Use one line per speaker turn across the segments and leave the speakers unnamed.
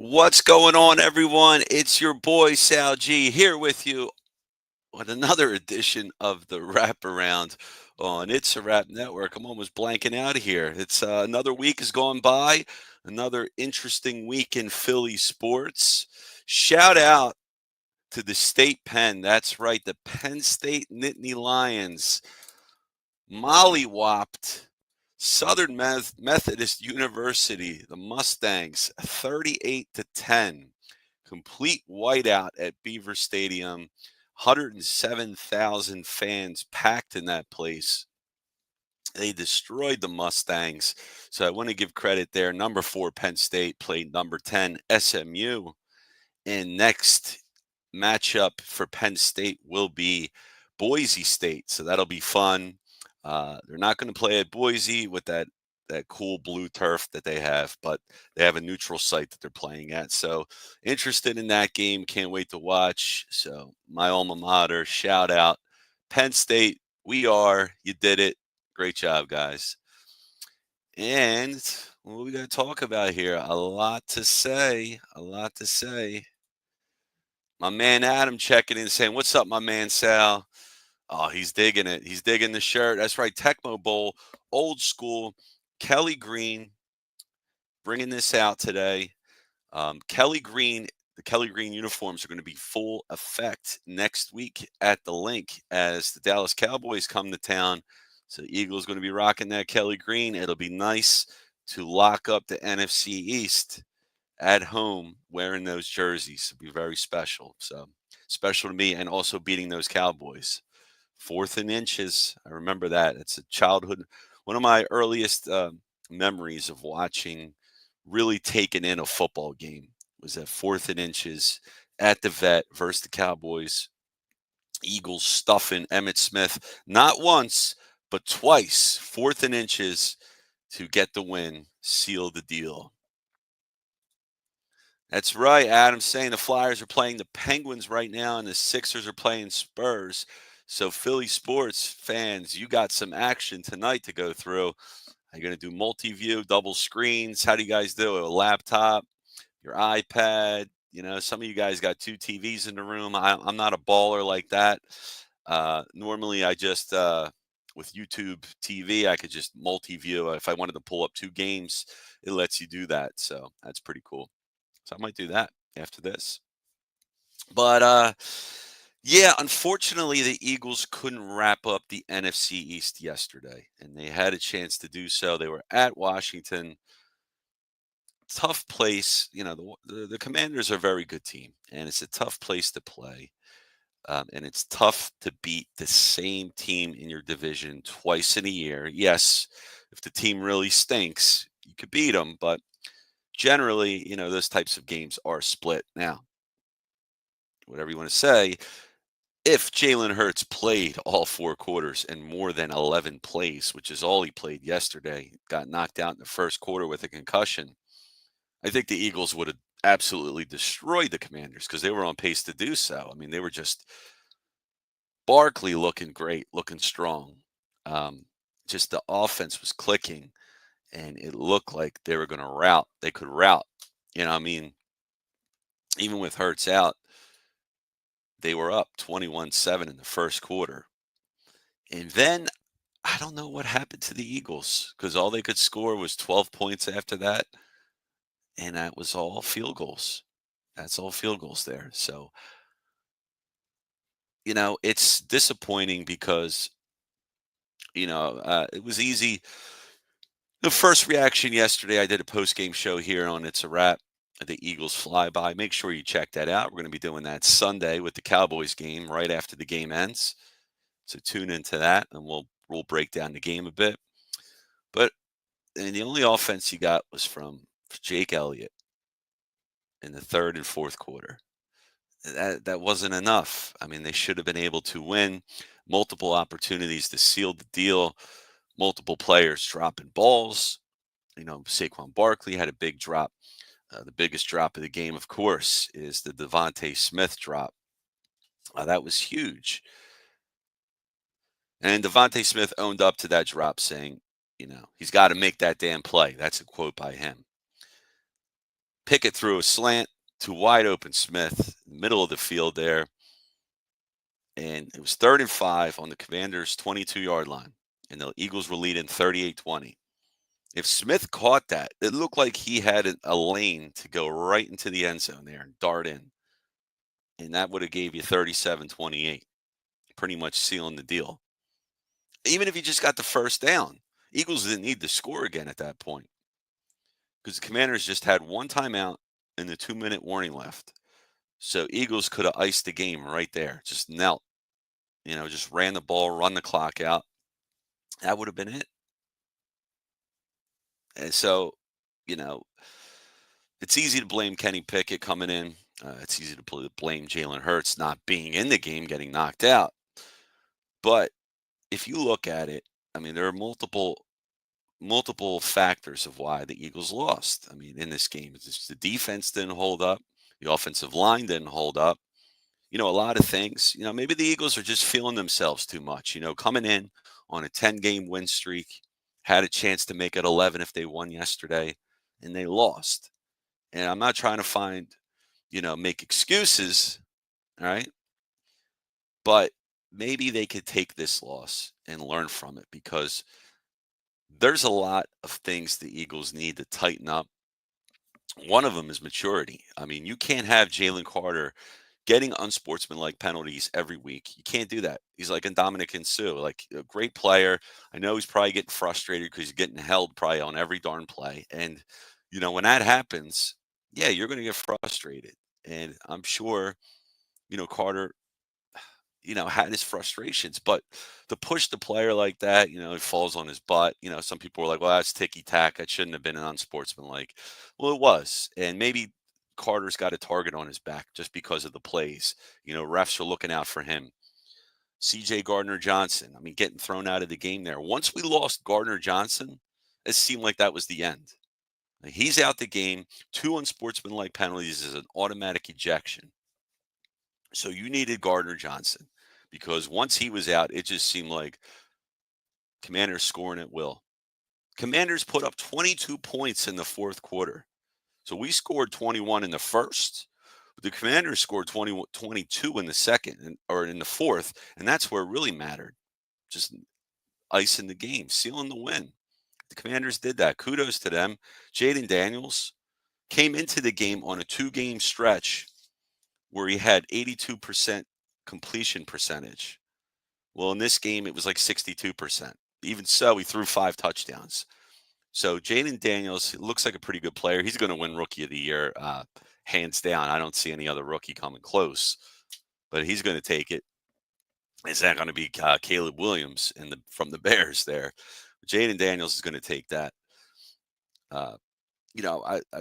What's going on, everyone? It's your boy SalG here with you on another edition of the Wraparound on It's a Wrap Network. I'm almost blanking out of here. It's another week has gone by, another interesting week in Philly sports. Shout out to the State Penn. That's right, the Penn State Nittany Lions mollywopped Southern Methodist University, the Mustangs, 38 to 10. Complete whiteout at Beaver Stadium. 107,000 fans packed in that place. They destroyed the Mustangs. So I want to give credit there. Number 4 Penn State played number 10 SMU. And next matchup for Penn State will be Boise State. So that'll be fun. They're not going to play at Boise with that cool blue turf that they have, but they have a neutral site that they're playing at. So interested in that game. Can't wait to watch. So my alma mater, shout out Penn State. You did it. Great job, guys. And what we got to talk about here? A lot to say. A lot to say. My man Adam checking in saying, "What's up, my man Sal?" Oh, he's digging it. He's digging the shirt. That's right. Tecmo Bowl, old school. Kelly Green bringing this out today. Kelly Green, the Kelly Green uniforms are going to be full effect next week at the link as the Dallas Cowboys come to town. So the Eagles going to be rocking that Kelly Green. It'll be nice to lock up the NFC East at home wearing those jerseys. It'll be very special. So special to me, and also beating those Cowboys. 4th and inches. I remember that. It's a childhood, one of my earliest memories of watching, really taking in a football game was that 4th and inches at the Vet versus the Cowboys. Eagles stuffing Emmitt Smith not once, but twice. 4th and inches to get the win, seal the deal. That's right. Adam's saying the Flyers are playing the Penguins right now, and the Sixers are playing Spurs. So, Philly sports fans, you got some action tonight to go through. Are you going to do multi-view, double screens? How do you guys do it? A laptop, your iPad? You know, some of you guys got 2 TVs in the room. I'm not a baller like that. Normally, I just with YouTube TV, I could just multi-view. If I wanted to pull up 2 games, it lets you do that. So that's pretty cool. So I might do that after this. But yeah, unfortunately, the Eagles couldn't wrap up the NFC East yesterday, and they had a chance to do so. They were at Washington. Tough place. You know, the Commanders are a very good team, and it's a tough place to play. And it's tough to beat the same team in your division twice in a year. Yes, if the team really stinks, you could beat them, but generally, you know, those types of games are split. Now, whatever you want to say, if Jalen Hurts played all 4 quarters and more than 11 plays, which is all he played yesterday, got knocked out in the first quarter with a concussion, I think the Eagles would have absolutely destroyed the Commanders because they were on pace to do so. I mean, they were just Barkley looking great, looking strong. Um, just the offense was clicking, and it looked like they were going to route. They could route. You know, I mean, even with Hurts out, they were up 21-7 in the first quarter. And then I don't know what happened to the Eagles because all they could score was 12 points after that. And that was all field goals. That's all field goals there. So, you know, it's disappointing because, it was easy. The first reaction yesterday, I did a post game show here on It's a Wrap. The Eagles flyby. Make sure you check that out. We're going to be doing that Sunday with the Cowboys game right after the game ends. So tune into that, and we'll break down the game a bit. But the only offense you got was from Jake Elliott in the third and fourth quarter. That wasn't enough. I mean, they should have been able to win. Multiple opportunities to seal the deal. Multiple players dropping balls. You know, Saquon Barkley had a big drop. The biggest drop of the game, of course, is the Devontae Smith drop. That was huge. And Devontae Smith owned up to that drop, saying, he's got to make that damn play. That's a quote by him. Pickett threw a slant to wide open Smith, middle of the field there, and it was 3rd and 5 on the Commanders' 22-yard line, and the Eagles were leading 38-20. If Smith caught that, it looked like he had a lane to go right into the end zone there and dart in, and that would have gave you 37-28, pretty much sealing the deal. Even if you just got the first down, Eagles didn't need to score again at that point because the Commanders just had one timeout and the 2-minute warning left. So Eagles could have iced the game right there, just knelt, just ran the ball, run the clock out. That would have been it. And so, you know, it's easy to blame Kenny Pickett coming in. It's easy to blame Jalen Hurts not being in the game, getting knocked out. But if you look at it, I mean, there are multiple factors of why the Eagles lost. I mean, in this game, it's just the defense didn't hold up, the offensive line didn't hold up. A lot of things. Maybe the Eagles are just feeling themselves too much. Coming in on a 10-game win streak, had a chance to make it 11 if they won yesterday, and they lost. And I'm not trying to make excuses, all right? But maybe they could take this loss and learn from it because there's a lot of things the Eagles need to tighten up. One of them is maturity. I mean, you can't have Jalen Carter getting unsportsmanlike penalties every week. You can't do that. He's like Dominican Sue, like a great player. I know he's probably getting frustrated because he's getting held probably on every darn play. And, when that happens, yeah, you're going to get frustrated. And I'm sure, Carter had his frustrations, but to push the player like that, he falls on his butt. Some people were like, well, that's ticky tack. That shouldn't have been an unsportsmanlike. Well, it was. And maybe Carter's got a target on his back just because of the plays. Refs are looking out for him. CJ Gardner Johnson, I mean, getting thrown out of the game there. Once we lost Gardner Johnson, it seemed like that was the end. He's out the game. 2 unsportsmanlike penalties is an automatic ejection. So you needed Gardner Johnson because once he was out, it just seemed like Commanders scoring at will. Commanders put up 22 points in the fourth quarter. So we scored 21 in the first. But the Commanders scored 22 in the second or in the fourth, and that's where it really mattered. Just icing the game, sealing the win. The Commanders did that. Kudos to them. Jaden Daniels came into the game on a 2-game stretch where he had 82% completion percentage. Well, in this game, it was like 62%. Even so, he threw 5 touchdowns. So Jaden Daniels looks like a pretty good player. He's going to win Rookie of the Year, hands down. I don't see any other rookie coming close, but he's going to take it. It's not going to be Caleb Williams from the Bears there. Jaden Daniels is going to take that.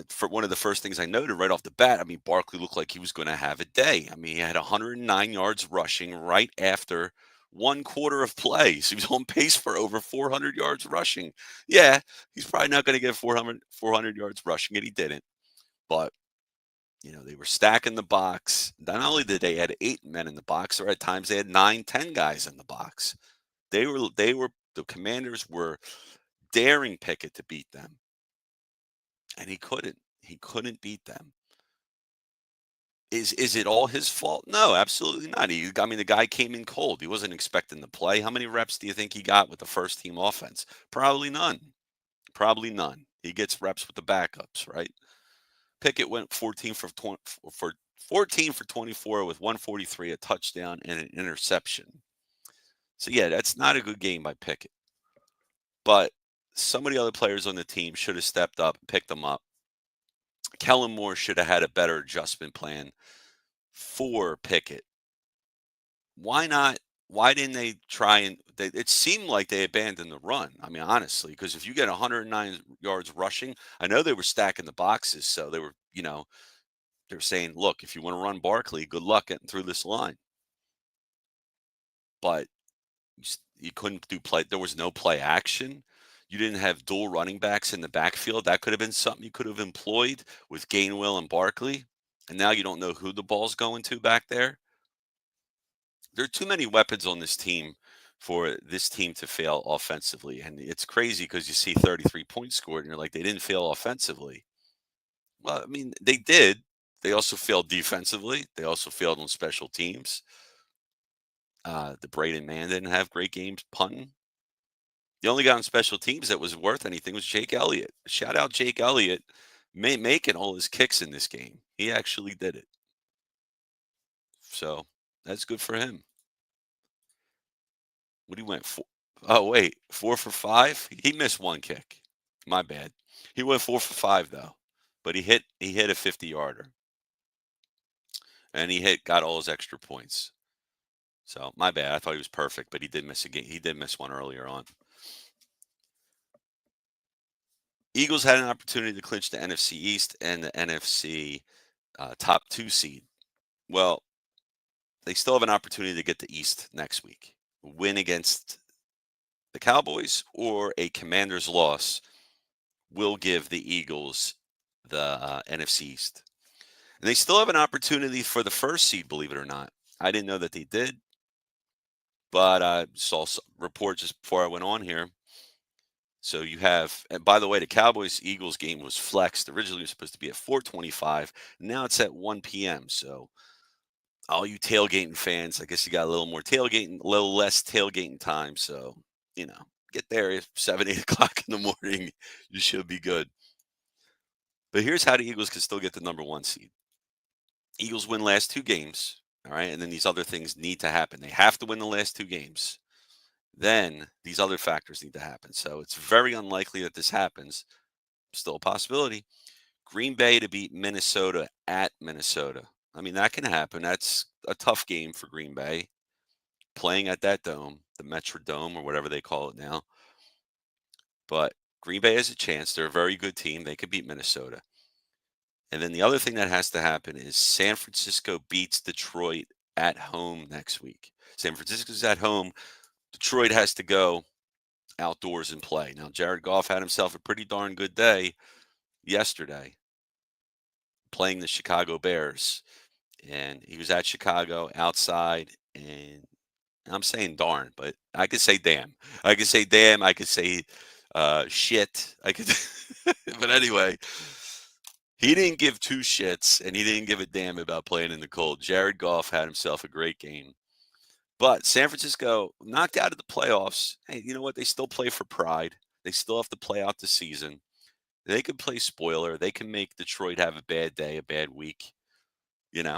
For one of the first things I noted right off the bat, I mean, Barkley looked like he was going to have a day. I mean, he had 109 yards rushing right after 1/4 of play. So he was on pace for over 400 yards rushing. Yeah, he's probably not going to get 400 yards rushing, and he didn't. But, they were stacking the box. Not only did they had 8 men in the box, or at times they had 9, 10 guys in the box. The Commanders were daring Pickett to beat them. And he couldn't. He couldn't beat them. Is it all his fault? No, absolutely not. The guy came in cold. He wasn't expecting to play. How many reps do you think he got with the first team offense? Probably none. Probably none. He gets reps with the backups, right? Pickett went 14 for 24 with 143, a touchdown, and an interception. So yeah, that's not a good game by Pickett. But some of the other players on the team should have stepped up and picked them up. Kellen Moore should have had a better adjustment plan for Pickett. Why not? Why didn't they try it seemed like they abandoned the run. I mean, honestly, because if you get 109 yards rushing, I know they were stacking the boxes. So they were, they're saying, look, if you want to run Barkley, good luck getting through this line. But you couldn't do play. There was no play action. You didn't have dual running backs in the backfield. That could have been something you could have employed with Gainwell and Barkley. And now you don't know who the ball's going to back there. There are too many weapons on this team for this team to fail offensively. And it's crazy because you see 33 points scored and you're like, they didn't fail offensively. Well, I mean, they did. They also failed defensively. They also failed on special teams. The Braden man didn't have great games punting. The only guy on special teams that was worth anything was Jake Elliott. Shout out Jake Elliott making all his kicks in this game. He actually did it. So that's good for him. What he went for? Oh wait, 4 for 5. He missed one kick. My bad. He went 4 for 5 though, but he hit a 50-yarder and got all his extra points. So my bad. I thought he was perfect, but he did miss a game. He did miss one earlier on. Eagles had an opportunity to clinch the NFC East and the NFC top 2 seed. Well, they still have an opportunity to get the East next week. Win against the Cowboys or a Commanders loss will give the Eagles the NFC East. And they still have an opportunity for the first seed, believe it or not. I didn't know that they did, but I saw some report just before I went on here. So you have, and by the way, the Cowboys Eagles game was flexed. Originally, it was supposed to be at 4:25. Now it's at 1 p.m. So all you tailgating fans, I guess you got a little more tailgating, a little less tailgating time. So, you know, get there at 7, 8 o'clock in the morning. You should be good. But here's how the Eagles can still get the number 1 seed. Eagles win last 2 games. All right. And then these other things need to happen. They have to win the last 2 games. Then these other factors need to happen. So it's very unlikely that this happens. Still a possibility. Green Bay to beat Minnesota at Minnesota. I mean, that can happen. That's a tough game for Green Bay. Playing at that dome, the Metrodome or whatever they call it now. But Green Bay has a chance. They're a very good team. They could beat Minnesota. And then the other thing that has to happen is San Francisco beats Detroit at home next week. San Francisco's at home. Detroit has to go outdoors and play. Now, Jared Goff had himself a pretty darn good day yesterday playing the Chicago Bears. And he was at Chicago outside, and I'm saying darn, but I could say damn. I could say damn. I could say shit. I could, but anyway, he didn't give two shits, and he didn't give a damn about playing in the cold. Jared Goff had himself a great game, but San Francisco knocked out of the playoffs. Hey, you know what? They still play for pride. They still have to play out the season. They can play spoiler. They can make Detroit have a bad day, a bad week,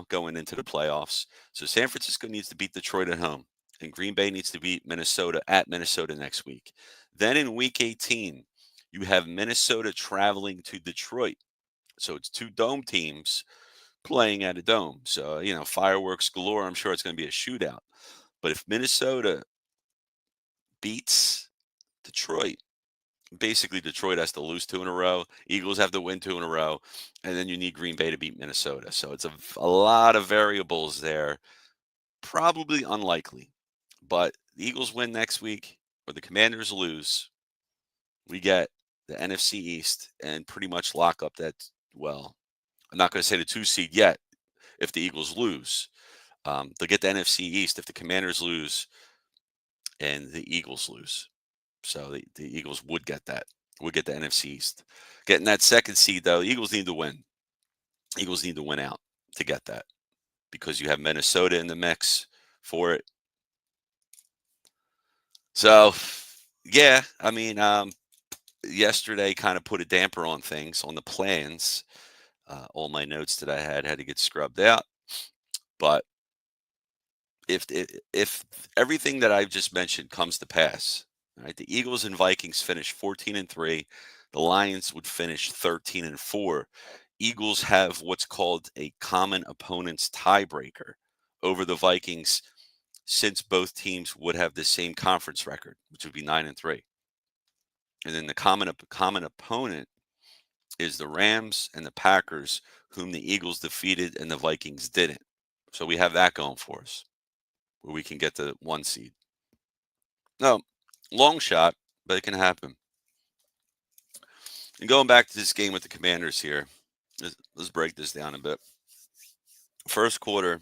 going into the playoffs. So San Francisco needs to beat Detroit at home, and Green Bay needs to beat Minnesota at Minnesota next week. Then in week 18, you have Minnesota traveling to Detroit. So it's 2 dome teams playing at a dome. So, fireworks galore. I'm sure it's going to be a shootout. But if Minnesota beats Detroit, basically Detroit has to lose 2 in a row. Eagles have to win 2 in a row. And then you need Green Bay to beat Minnesota. So it's a lot of variables there. Probably unlikely. But the Eagles win next week or the Commanders lose. We get the NFC East and pretty much lock up that, well, I'm not going to say the 2 seed yet if the Eagles lose. They'll get the NFC East if the Commanders lose and the Eagles lose. So the Eagles would get that. Would get the NFC East. Getting that 2nd seed, though, the Eagles need to win. Eagles need to win out to get that because you have Minnesota in the mix for it. So, yeah, I mean, yesterday kind of put a damper on things, on the plans. All my notes that I had to get scrubbed out. But if everything that I've just mentioned comes to pass, right, the Eagles and Vikings finish 14-3. The Lions would finish 13-4. Eagles have what's called a common opponents tiebreaker over the Vikings since both teams would have the same conference record, which would be 9-3. And then the common opponent is the Rams and the Packers, whom the Eagles defeated and the Vikings didn't. So we have that going for us, where we can get the 1 seed. No, long shot, but it can happen. And going back to this game with the Commanders here, let's break this down a bit. First quarter,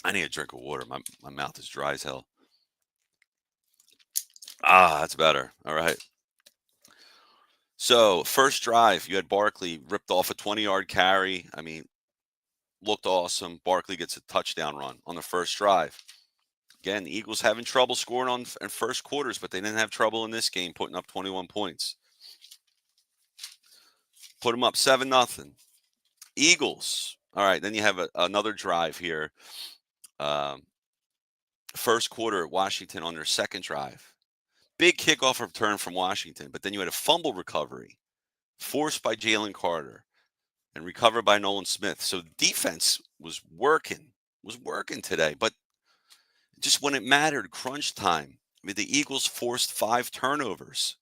I need a drink of water. My mouth is dry as hell. That's better. All right. So first drive, you had Barkley ripped off a 20-yard carry. I mean, looked awesome. Barkley gets a touchdown run on the first drive. Again, the Eagles having trouble scoring in first quarters, but they didn't have trouble in this game putting up 21 points. Put them up 7-0. Eagles. All right, then you have another drive here. Um, First quarter at Washington on their second drive. Big kickoff return from Washington, but then you had a fumble recovery forced by Jalen Carter and recovered by Nolan Smith. So defense was working today, but just when it mattered, crunch time. I mean, the Eagles forced 5 turnovers.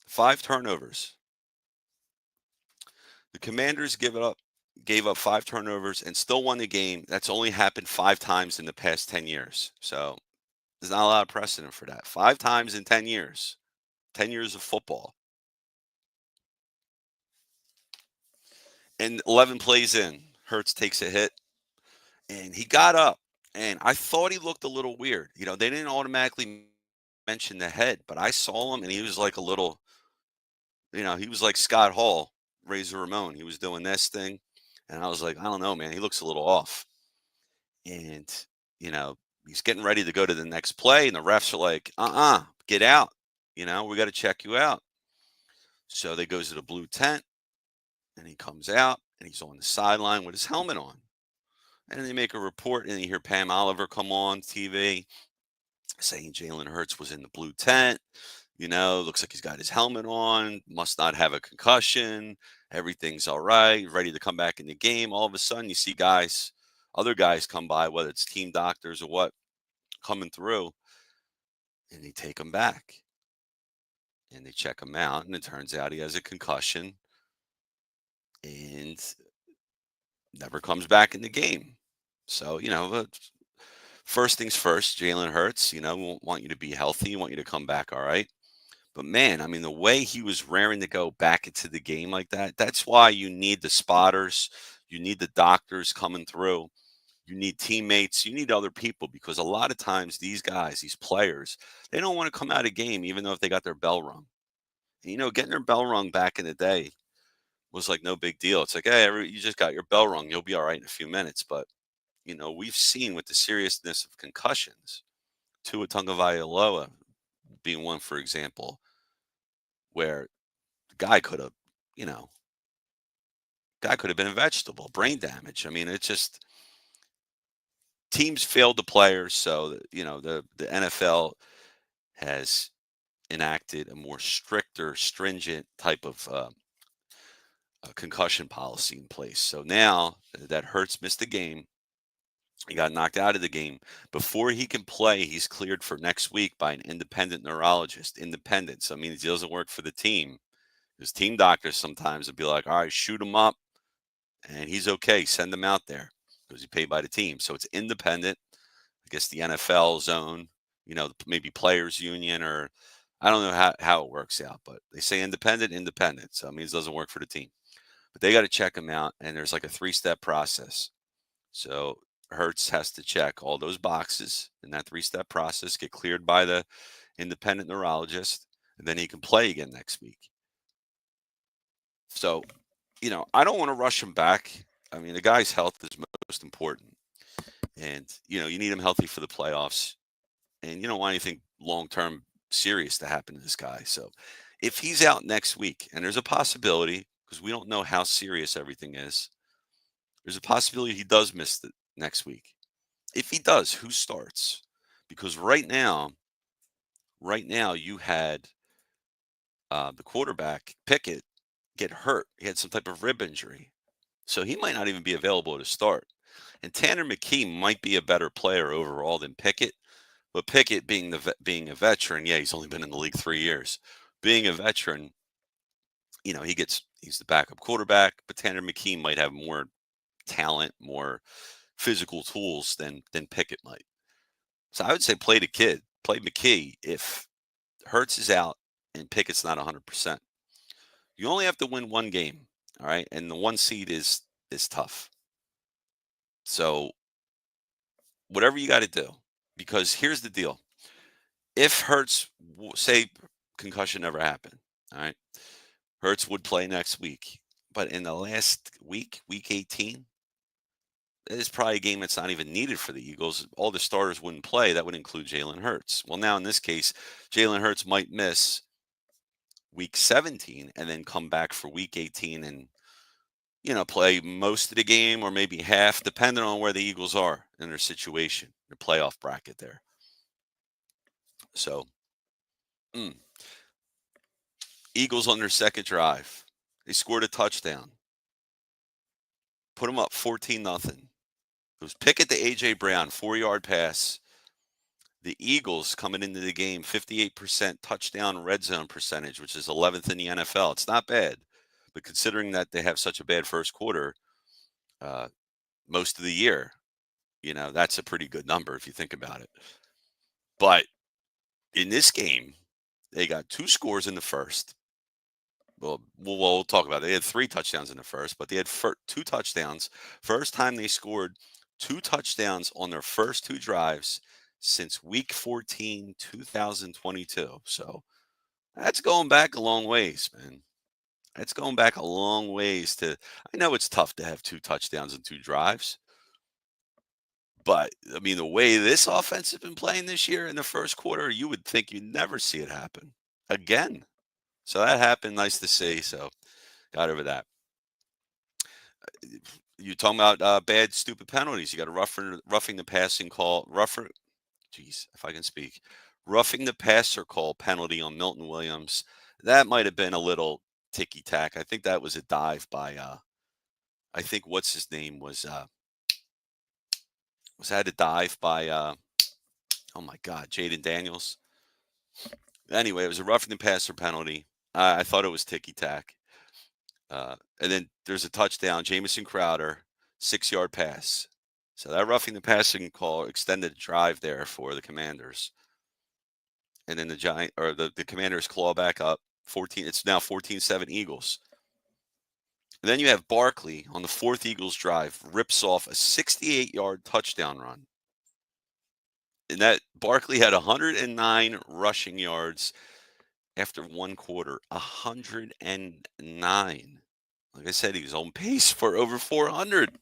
5 turnovers. The Commanders gave up 5 turnovers and still won the game. That's only happened 5 times in the past 10 years. So there's not a lot of precedent for that. 5 times in 10 years. 10 years of football. And 11 plays in, Hurts takes a hit and he got up. And I thought he looked a little weird. They didn't automatically mention the head, but I saw him and he was like a little, he was like Scott Hall, Razor Ramon. He was doing this thing. And I was like, I don't know, man. He looks a little off. And, you know, he's getting ready to go to the next play. And the refs are like, get out. We got to check you out. So they goes to the blue tent and he comes out and he's on the sideline with his helmet on. And they make a report and you hear Pam Oliver come on TV saying Jalen Hurts was in the blue tent. Looks like he's got his helmet on, must not have a concussion. Everything's all right, ready to come back in the game. All of a sudden, you see other guys come by, whether it's team doctors or what, coming through, and they take him back and they check him out. And it turns out he has a concussion and never comes back in the game. So, first things first, Jalen Hurts, we want you to be healthy, want you to come back all right. But man, I mean, the way he was raring to go back into the game like that, that's why you need the spotters, you need the doctors coming through, you need teammates, you need other people because a lot of times these guys, these players, they don't want to come out of game even though if they got their bell rung. And, getting their bell rung back in the day was like no big deal. It's like, hey, you just got your bell rung, you'll be all right in a few minutes. But, we've seen with the seriousness of concussions, Tua Tagovailoa being one, for example, where guy could have, you know, guy could have been a vegetable, brain damage. I mean, it's just teams failed the players. So, the NFL has enacted a more stricter, stringent type of concussion policy in place. So now that Hurts missed the game, he got knocked out of the game. Before he can play, he's cleared for next week by an independent neurologist. Independent. So, I mean, he doesn't work for the team. His team doctors sometimes would be like, all right, shoot him up. And he's okay. Send him out there because he's paid by the team. So it's independent. I guess the NFL zone, maybe players union or I don't know how it works out, but they say independent, independent. So it means it doesn't work for the team. But they got to check him out. And there's like a 3-step process. So Hertz has to check all those boxes in that 3-step process, get cleared by the independent neurologist, and then he can play again next week. So I don't want to rush him back. I mean, the guy's health is most important. And, you need him healthy for the playoffs. And you don't want anything long term serious to happen to this guy. So if he's out next week, and there's a possibility, because we don't know how serious everything is, there's a possibility he does miss the next week. If he does, who starts? Because right now you had the quarterback, Pickett, get hurt. He had some type of rib injury. So he might not even be available to start. And Tanner McKee might be a better player overall than Pickett. But Pickett being a veteran, yeah, he's only been in the league 3 years. Being a veteran, he's the backup quarterback, but Tanner McKee might have more talent, more physical tools than Pickett might. So I would say play the kid, play McKee if Hurts is out and Pickett's not 100%. You only have to win one game, all right? And the one seed is tough. So whatever you got to do, because here's the deal: if Hurts, say, concussion never happened. All right. Hurts would play next week. But in the last week, week 18, it's probably a game that's not even needed for the Eagles. All the starters wouldn't play. That would include Jalen Hurts. Well, now in this case, Jalen Hurts might miss week 17 and then come back for week 18 and, play most of the game or maybe half, depending on where the Eagles are in their situation, their playoff bracket there. So, Eagles on their second drive. They scored a touchdown, put them up 14-0. It was Pickett to A.J. Brown, 4-yard pass. The Eagles coming into the game, 58% touchdown red zone percentage, which is 11th in the NFL. It's not bad, but considering that they have such a bad first quarter uh, most of the year, that's a pretty good number if you think about it. But in this game, they got 2 scores in the first. Well, we'll talk about it. They had 3 touchdowns in the first, but they had 2 touchdowns. First time they scored 2 touchdowns on their first 2 drives since week 14, 2022. So that's going back a long ways, man. That's going back a long ways I know it's tough to have 2 touchdowns and 2 drives, but I mean, the way this offense has been playing this year in the first quarter, you would think you'd never see it happen again. So that happened. Nice to see. So got over that. You talking about bad, stupid penalties. You got a roughing the passing call. Jeez, if I can speak. Roughing the passer call penalty on Milton Williams. That might have been a little ticky tack. I think that was a dive by, I think what's his name was that a dive by, oh my God, Jaden Daniels. Anyway, it was a roughing the passer penalty. I thought it was ticky tack. And then there's a touchdown, Jamison Crowder, 6-yard pass. So that roughing the passing call extended a drive there for the Commanders. And then the Commanders claw back up 14. It's now 14-7 Eagles. And then you have Barkley on the 4th Eagles drive, rips off a 68-yard touchdown run. And that Barkley had 109 rushing yards after 1 quarter. 109. Like I said, he was on pace for over 400.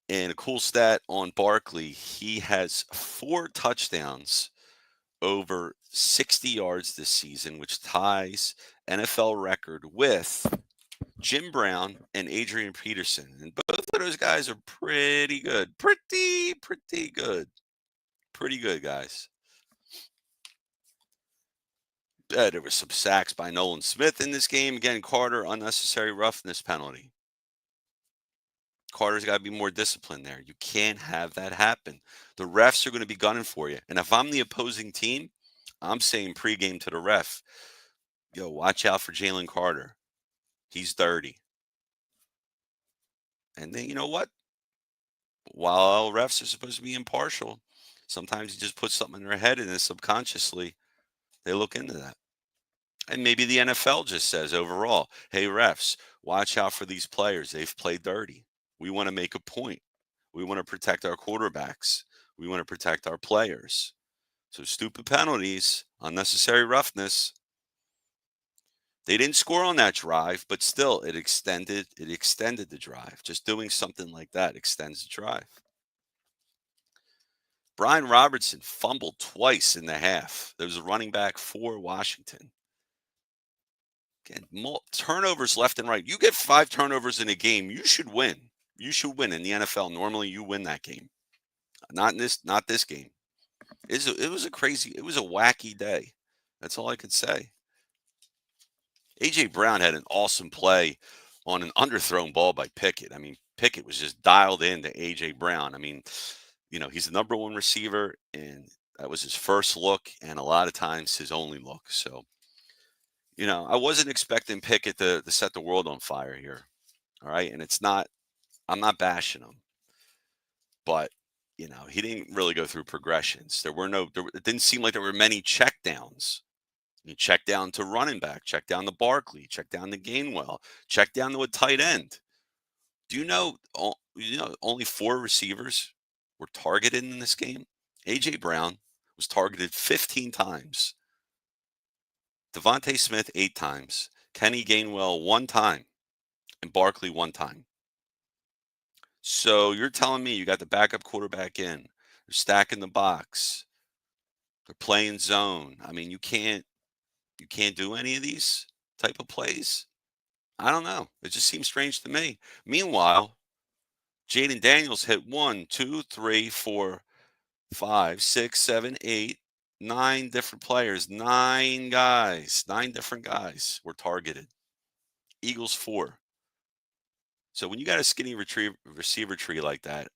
And a cool stat on Barkley, he has 4 touchdowns over 60 yards this season, which ties NFL record with Jim Brown and Adrian Peterson. And both of those guys are pretty good. Pretty good. Pretty good, guys. There was some sacks by Nolan Smith in this game. Again, Carter, unnecessary roughness penalty. Carter's got to be more disciplined there. You can't have that happen. The refs are going to be gunning for you. And if I'm the opposing team, I'm saying pregame to the ref, yo, watch out for Jalen Carter. He's dirty. And then you know what? While refs are supposed to be impartial, sometimes you just put something in their head and then subconsciously they look into that. And maybe the NFL just says overall, hey, refs, watch out for these players. They've played dirty. We want to make a point. We want to protect our quarterbacks. We want to protect our players. So stupid penalties, unnecessary roughness. They didn't score on that drive, but still it extended the drive. Just doing something like that extends the drive. Brian Robertson fumbled twice in the half. There was a running back for Washington. Again, turnovers left and right. You get 5 turnovers in a game, you should win. You should win in the NFL. Normally you win that game. Not this game. It was a wacky day. That's all I could say. A.J. Brown had an awesome play on an underthrown ball by Pickett. I mean, Pickett was just dialed into A.J. Brown. I mean, he's the number 1 receiver, and that was his first look, and a lot of times his only look. So, I wasn't expecting Pickett to set the world on fire here. All right. And I'm not bashing him, but, he didn't really go through progressions. It didn't seem like there were many checkdowns. You check down to running back, check down to Barkley, check down to Gainwell, check down to a tight end. Do you know only 4 receivers were targeted in this game? A.J. Brown was targeted 15 times. Devontae Smith 8 times. Kenny Gainwell 1 time. And Barkley 1 time. So you're telling me you got the backup quarterback in. They're stacking the box. They're playing zone. I mean, you can't do any of these type of plays. I don't know. It just seems strange to me. Meanwhile, Jaden Daniels hit 1, 2, 3, 4, 5, 6, 7, 8, 9 different players. 9 guys. 9 different guys were targeted. Eagles 4. So when you got a skinny receiver tree like that,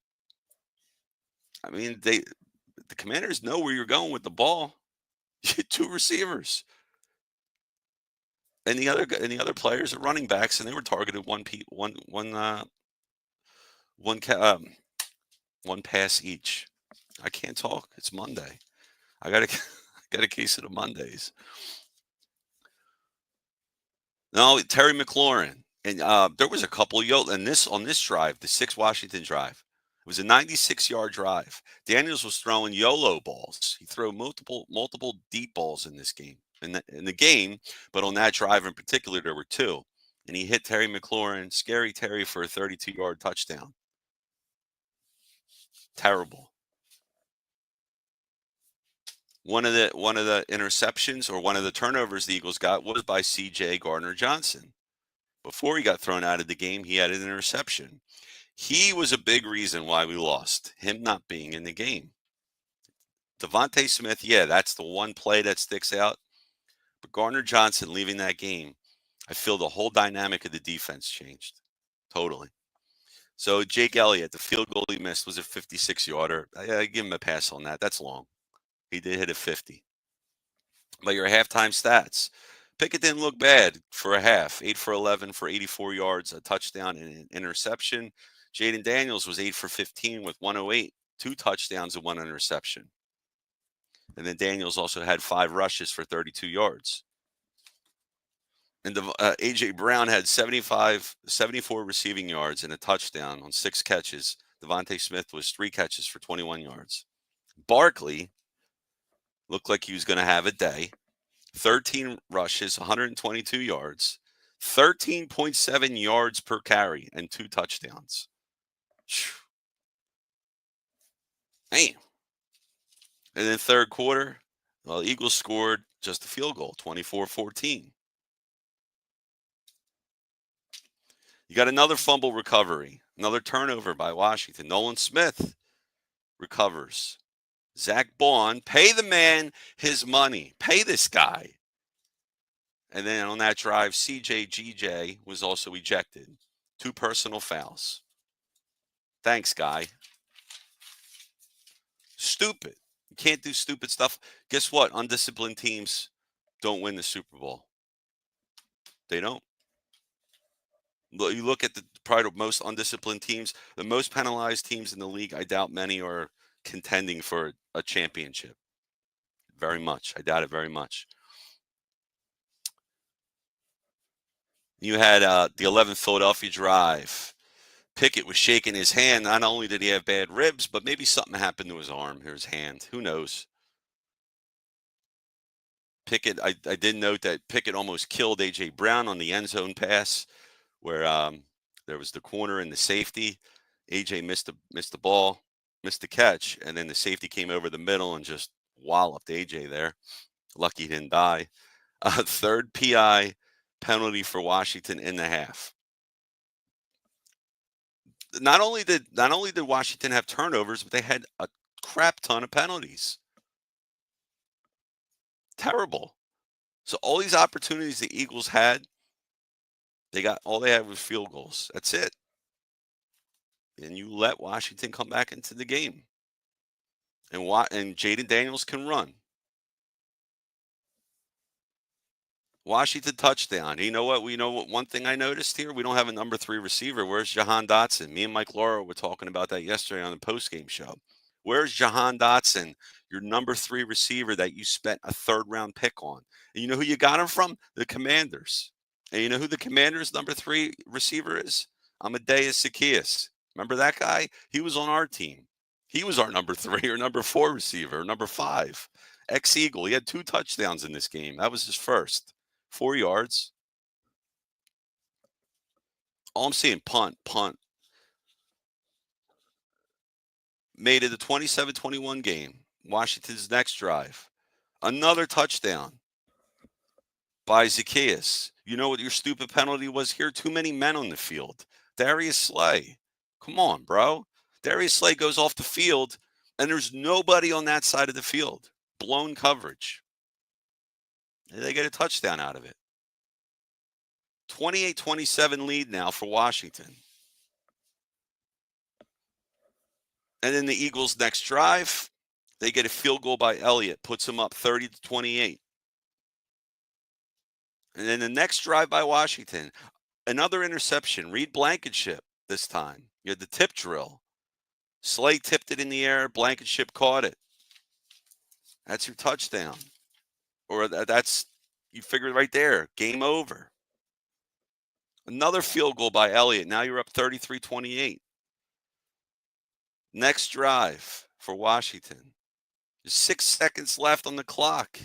I mean, the Commanders know where you're going with the ball. You get 2 receivers. And the other players are running backs, and they were targeted one pass each. I can't talk. It's Monday. I got a I got a case of the Mondays. No, Terry McLaurin, and there was a couple on this drive, the 6 Washington drive. It was a 96-yard drive. Daniels was throwing YOLO balls. He threw multiple deep balls in this game, in the game, but on that drive in particular, there were 2, and he hit Terry McLaurin, Scary Terry, for a 32-yard touchdown. Terrible. One of the interceptions, or one of the turnovers the Eagles got, was by C.J. Gardner-Johnson. Before he got thrown out of the game, he had an interception. He was a big reason why we lost, him not being in the game. Devontae Smith, yeah, that's the one play that sticks out. But Gardner-Johnson leaving that game, I feel the whole dynamic of the defense changed. Totally. So Jake Elliott, the field goal he missed was a 56-yarder. I give him a pass on that. That's long. He did hit a 50. But your halftime stats. Pickett didn't look bad for a half. 8 for 11 for 84 yards, a touchdown, and an interception. Jaden Daniels was 8 for 15 with 108, 2 touchdowns and 1 interception. And then Daniels also had 5 rushes for 32 yards. And A.J. Brown had 74 receiving yards and a touchdown on 6 catches. Devontae Smith was 3 catches for 21 yards. Barkley looked like he was going to have a day. 13 rushes, 122 yards, 13.7 yards per carry, and 2 touchdowns. Damn. And then third quarter, well, Eagles scored just a field goal, 24-14. You got another fumble recovery, another turnover by Washington. Nolan Smith recovers. Zach Baun, pay the man his money. Pay this guy. And then on that drive, CJ was also ejected. 2 personal fouls. Thanks, guy. Stupid. You can't do stupid stuff. Guess what? Undisciplined teams don't win the Super Bowl. They don't. You look at the probably most undisciplined teams, the most penalized teams in the league. I doubt many are contending for a championship. Very much. I doubt it very much. You had the 11th Philadelphia drive. Pickett was shaking his hand. Not only did he have bad ribs, but maybe something happened to his arm or his hand. Who knows? Pickett, I did note that Pickett almost killed A.J. Brown on the end zone pass where there was the corner and the safety. A.J. missed the ball, missed the catch, and then the safety came over the middle and just walloped A.J. there. Lucky he didn't die. Third PI penalty for Washington in the half. Not only did Washington have turnovers, but they had a crap ton of penalties. Terrible. So all these opportunities the Eagles had, all they had was field goals. That's it. And you let Washington come back into the game. And Jaden Daniels can run. Washington touchdown. You know what? One thing I noticed here, we don't have a number 3 receiver. Where's Jahan Dotson? Me and Mike Laura were talking about that yesterday on the postgame show. Where's Jahan Dotson, your number 3 receiver that you spent a 3rd-round pick on? And you know who you got him from? The Commanders. And you know who the Commanders' number 3 receiver is? Amadeus Zaccheaus. Remember that guy? He was on our team. He was our number 3 or number 4 receiver, or number 5. Ex-Eagle. He had 2 touchdowns in this game. That was his first. 4 yards. All I'm seeing, punt, punt. Made it a 27-21 game. Washington's next drive. Another touchdown by Zacchaeus. You know what your stupid penalty was here? Too many men on the field. Darius Slay. Come on, bro. Darius Slay goes off the field, and there's nobody on that side of the field. Blown coverage. And they get a touchdown out of it. 28-27 lead now for Washington. And then the Eagles' next drive, they get a field goal by Elliott, puts them up 30-28. And then the next drive by Washington, another interception. Reed Blankenship this time. You had the tip drill. Slay tipped it in the air. Blankenship caught it. That's your touchdown. Or that's, you figure right there, game over. Another field goal by Elliott. Now you're up 33-28. Next drive for Washington. There's 6 seconds left on the clock.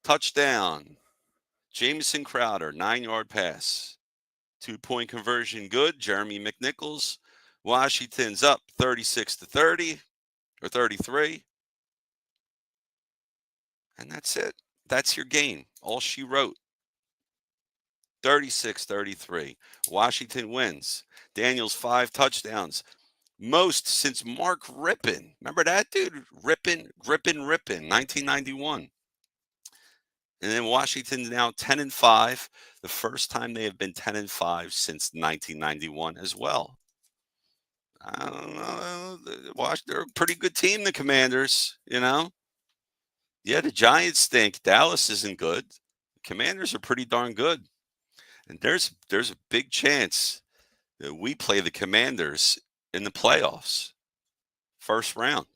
Touchdown. Jamison Crowder, 9-yard pass. 2-point conversion good. Jeremy McNichols. Washington's up 36-30 or 33. And that's it. That's your game. All she wrote. 36-33. Washington wins. Daniels 5 touchdowns. Most since Mark Rippon. Remember that dude? Rippon, 1991. And then Washington's now 10-5. The first time they have been 10-5 since 1991 as well. I don't know. They're a pretty good team, the Commanders, you know? Yeah, the Giants stink. Dallas isn't good. The Commanders are pretty darn good. And there's a big chance that we play the Commanders in the playoffs. First round.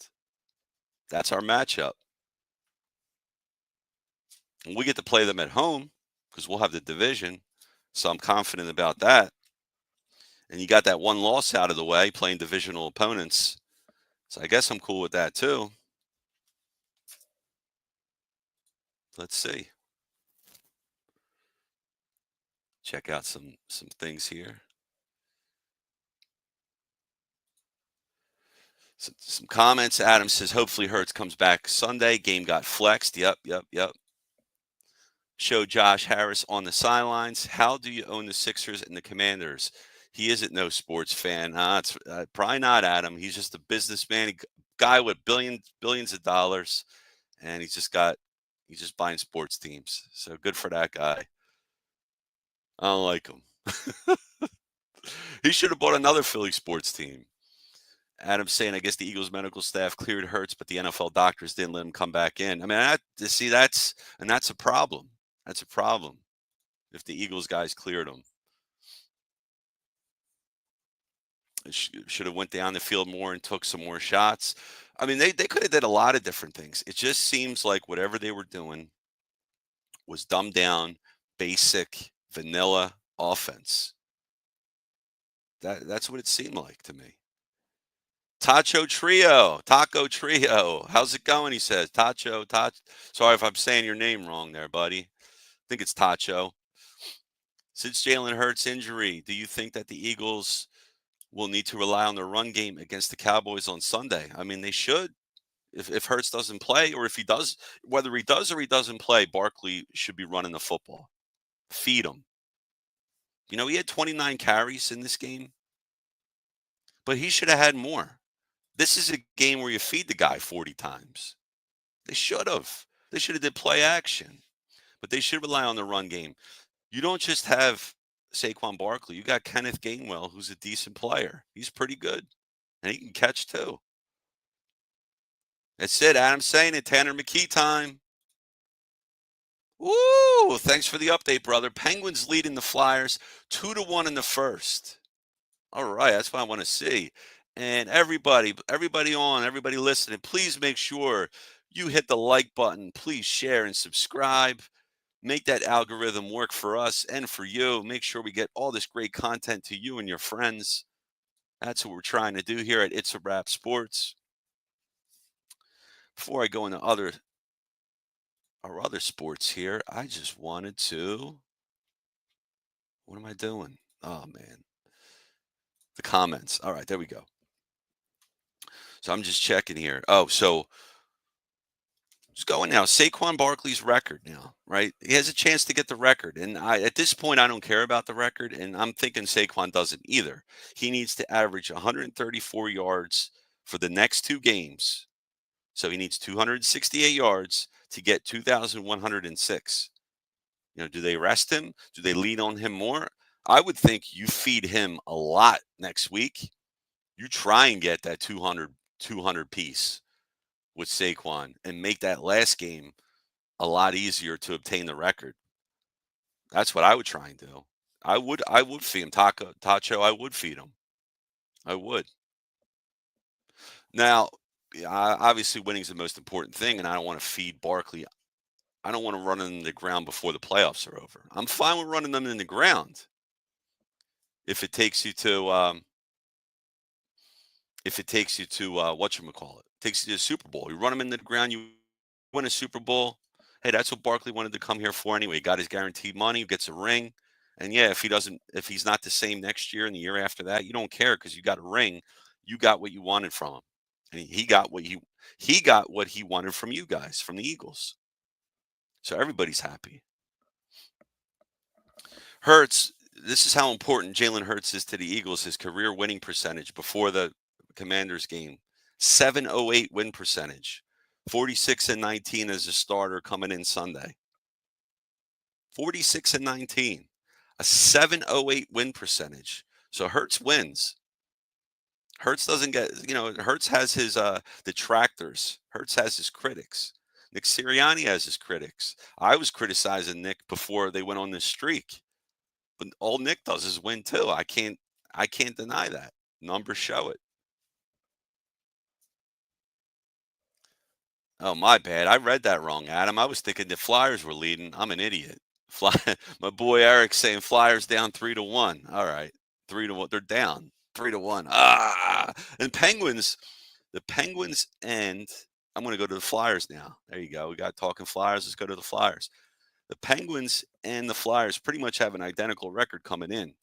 That's our matchup. And we get to play them at home because we'll have the division. So I'm confident about that. And you got that one loss out of the way, playing divisional opponents. So I guess I'm cool with that too. Let's see. Check out some things here. Some comments. Adam says, hopefully Hurts comes back Sunday. Game got flexed. Yep. Show Josh Harris on the sidelines. How do you own the Sixers and the Commanders? He isn't no sports fan. It's probably not, Adam. He's just a businessman, guy with billions of dollars, and he's just buying sports teams. So good for that guy. I don't like him. He should have bought another Philly sports team. Adam's saying, I guess the Eagles medical staff cleared Hurts, but the NFL doctors didn't let him come back in. I mean, that's a problem. That's a problem if the Eagles guys cleared him. It should have went down the field more and took some more shots. I mean, they could have did a lot of different things. It just seems like whatever they were doing was dumbed down, basic, vanilla offense. That's what it seemed like to me. Taco Trio. How's it going? He says. Tacho. Sorry if I'm saying your name wrong there, buddy. I think it's Tacho. Since Jalen Hurts' injury, do you think that the Eagles will need to rely on the run game against the Cowboys on Sunday? I mean, they should. If Hurts doesn't play, or if he does, whether he does or he doesn't play, Barkley should be running the football. Feed him. You know, he had 29 carries in this game, but he should have had more. This is a game where you feed the guy 40 times. They should have. They should have did play action, but they should rely on the run game. You don't just have Saquon Barkley. You got Kenneth Gainwell, who's a decent player. He's pretty good, and he can catch too. That's it. Adam's saying it. Tanner McKee time. Woo! Thanks for the update, brother. Penguins leading the Flyers 2-1 in the first. All right, that's what I want to see. And everybody listening, please make sure you hit the like button. Please share and subscribe. Make that algorithm work for us and for you. Make sure we get all this great content to you and your friends. That's what we're trying to do here at It's a Wrap Sports. Before I go into our other sports here, I just wanted to. What am I doing? Oh man, the comments. All right, there we go. So I'm just checking here. Oh, so it's going now. Saquon Barkley's record now, right? He has a chance to get the record, and at this point I don't care about the record, and I'm thinking Saquon doesn't either. He needs to average 134 yards for the next two games. So he needs 268 yards to get 2,106. Do they rest him? Do they lean on him more? I would think you feed him a lot next week. You try and get that 200 piece with Saquon and make that last game a lot easier to obtain the record. That's what I would try and do. I would feed him Tacho. I would feed him. I would. Now, yeah, obviously winning is the most important thing, and I don't want to feed Barkley. I don't want to run them in the ground before the playoffs are over. I'm fine with running them in the ground if it takes you to whatchamacallit, takes you to the Super Bowl. You run them into the ground, you win a Super Bowl. Hey, that's what Barkley wanted to come here for anyway. He got his guaranteed money, gets a ring. And yeah, if he's not the same next year and the year after that, you don't care because you got a ring. You got what you wanted from him. And he got what he wanted from you guys, from the Eagles. So everybody's happy. Hurts, this is how important Jalen Hurts is to the Eagles. His career winning percentage before the Commanders game, 708 win percentage, 46-19 as a starter coming in Sunday. 46-19, a 708 win percentage. So Hurts wins. Hurts doesn't get, Hurts has his detractors. Hurts has his critics. Nick Sirianni has his critics. I was criticizing Nick before they went on this streak. But all Nick does is win too. I can't deny that. Numbers show it. Oh, my bad. I read that wrong, Adam. I was thinking the Flyers were leading. I'm an idiot. Fly, my boy Eric saying Flyers down 3-1. All right, 3-1. They're down 3-1. And the Penguins and I'm going to go to the Flyers now. There you go. We got talking Flyers. Let's go to the Flyers. The Penguins and the Flyers pretty much have an identical record coming in.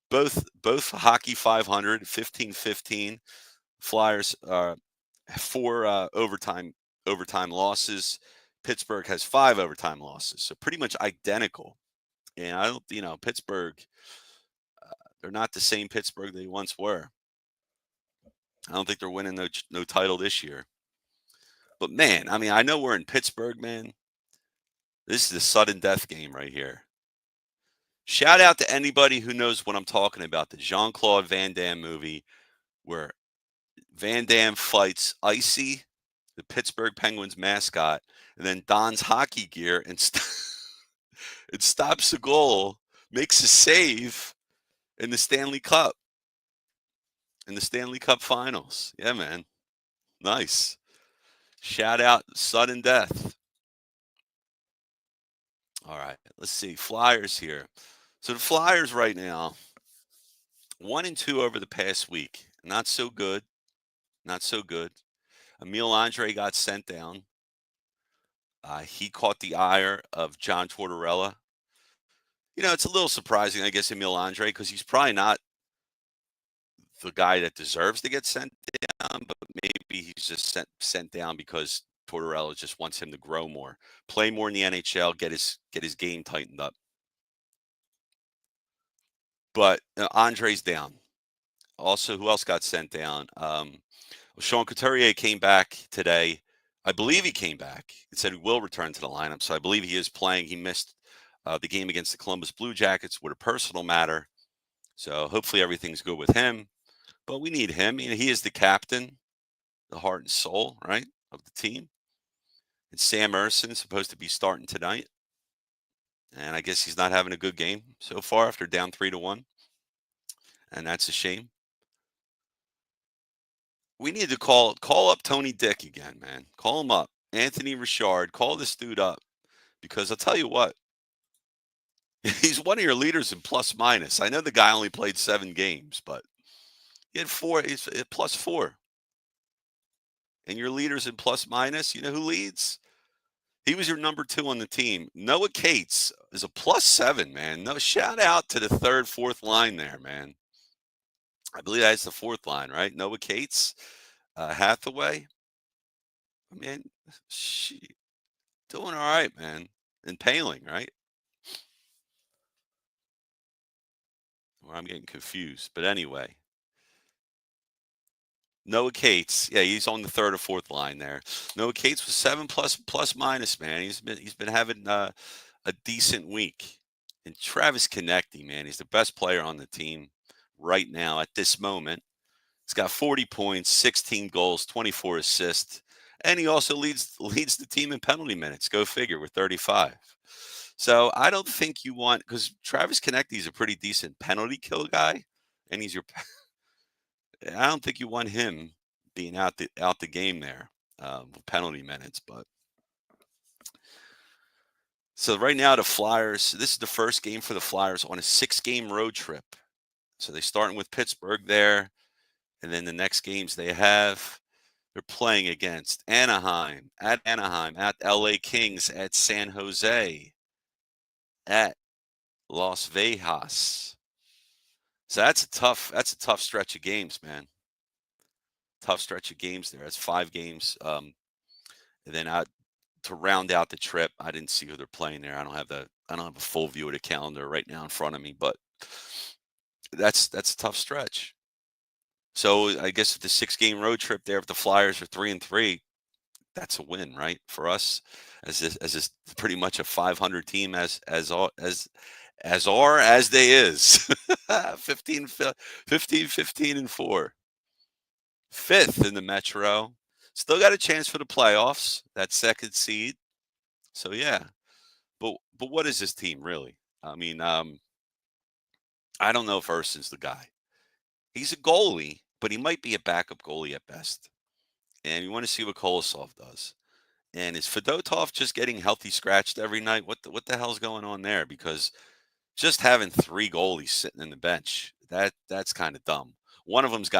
Both hockey 500, 15-15. Flyers 4 overtime losses. Pittsburgh has 5 overtime losses, so pretty much identical. And I don't, Pittsburgh, they're not the same Pittsburgh they once were. I don't think they're winning no title this year. But man, I mean, I know we're in Pittsburgh, man. This is the sudden death game right here. Shout out to anybody who knows what I'm talking about. The Jean-Claude Van Damme movie where Van Damme fights Icy, the Pittsburgh Penguins mascot, and then dons hockey gear and it stops a goal, makes a save in the Stanley Cup. In the Stanley Cup Finals. Yeah, man. Nice. Shout out sudden death. All right, let's see. Flyers here. So the Flyers right now, 1-2 over the past week. Not so good. Not so good. Emil Andre got sent down. He caught the ire of John Tortorella. It's a little surprising, I guess, Emil Andre, because he's probably not the guy that deserves to get sent down, but maybe he's just sent down because Tortorella just wants him to grow more, play more in the NHL, get his game tightened up. But Andre's down. Also, who else got sent down? Sean Couturier came back today. I believe he came back. It said he will return to the lineup, so I believe he is playing. He missed the game against the Columbus Blue Jackets with a personal matter. So hopefully everything's good with him. But we need him. He is the captain, the heart and soul, right, of the team. And Sam Erson's supposed to be starting tonight. And I guess he's not having a good game so far after down 3-1. And that's a shame. We need to call up Tony Dick again, man. Call him up. Anthony Richard, call this dude up. Because I'll tell you what, he's one of your leaders in plus minus. I know the guy only played 7 games, but He had 4. He's at +4. And your leaders in plus minus, you know who leads? He was your number 2 on the team. Noah Cates is a +7, man. No, shout out to the third, fourth line there, man. I believe that's the fourth line, right? Noah Cates, Hathaway. I mean, she doing all right, man. And Paling, right? Or I'm getting confused. But anyway, Noah Cates, yeah, he's on the third or fourth line there. Noah Cates was 7 plus minus, man. He's been having a decent week. And Travis Konecny, man, he's the best player on the team right now at this moment. He's got 40 points, 16 goals, 24 assists, and he also leads the team in penalty minutes. Go figure with 35. So I don't think you want, because Travis Konecny is a pretty decent penalty kill guy, and he's your. I don't think you want him being out the game there with penalty minutes. But so right now the Flyers. This is the first game for the Flyers on a 6-game road trip. So they starting with Pittsburgh there, and then the next games they have. They're playing against Anaheim, at LA Kings, at San Jose, at Las Vegas. So that's a tough stretch of games, man. Tough stretch of games there. That's 5 games. And then to round out the trip, I didn't see who they're playing there. I don't have a full view of the calendar right now in front of me, but that's a tough stretch. So I guess the 6-game road trip there, if the Flyers are 3-3, that's a win, right? For us, as this pretty much a 500 team as they is 15, 15 and 4, 5th in the Metro. Still got a chance for the playoffs, that second seed. So yeah, but what is this team really? I mean, I don't know if Urson's the guy. He's a goalie, but he might be a backup goalie at best. And you want to see what Kolosov does. And is Fedotov just getting healthy scratched every night? What the hell's going on there? Because just having 3 goalies sitting in the bench, that's kind of dumb. One of them's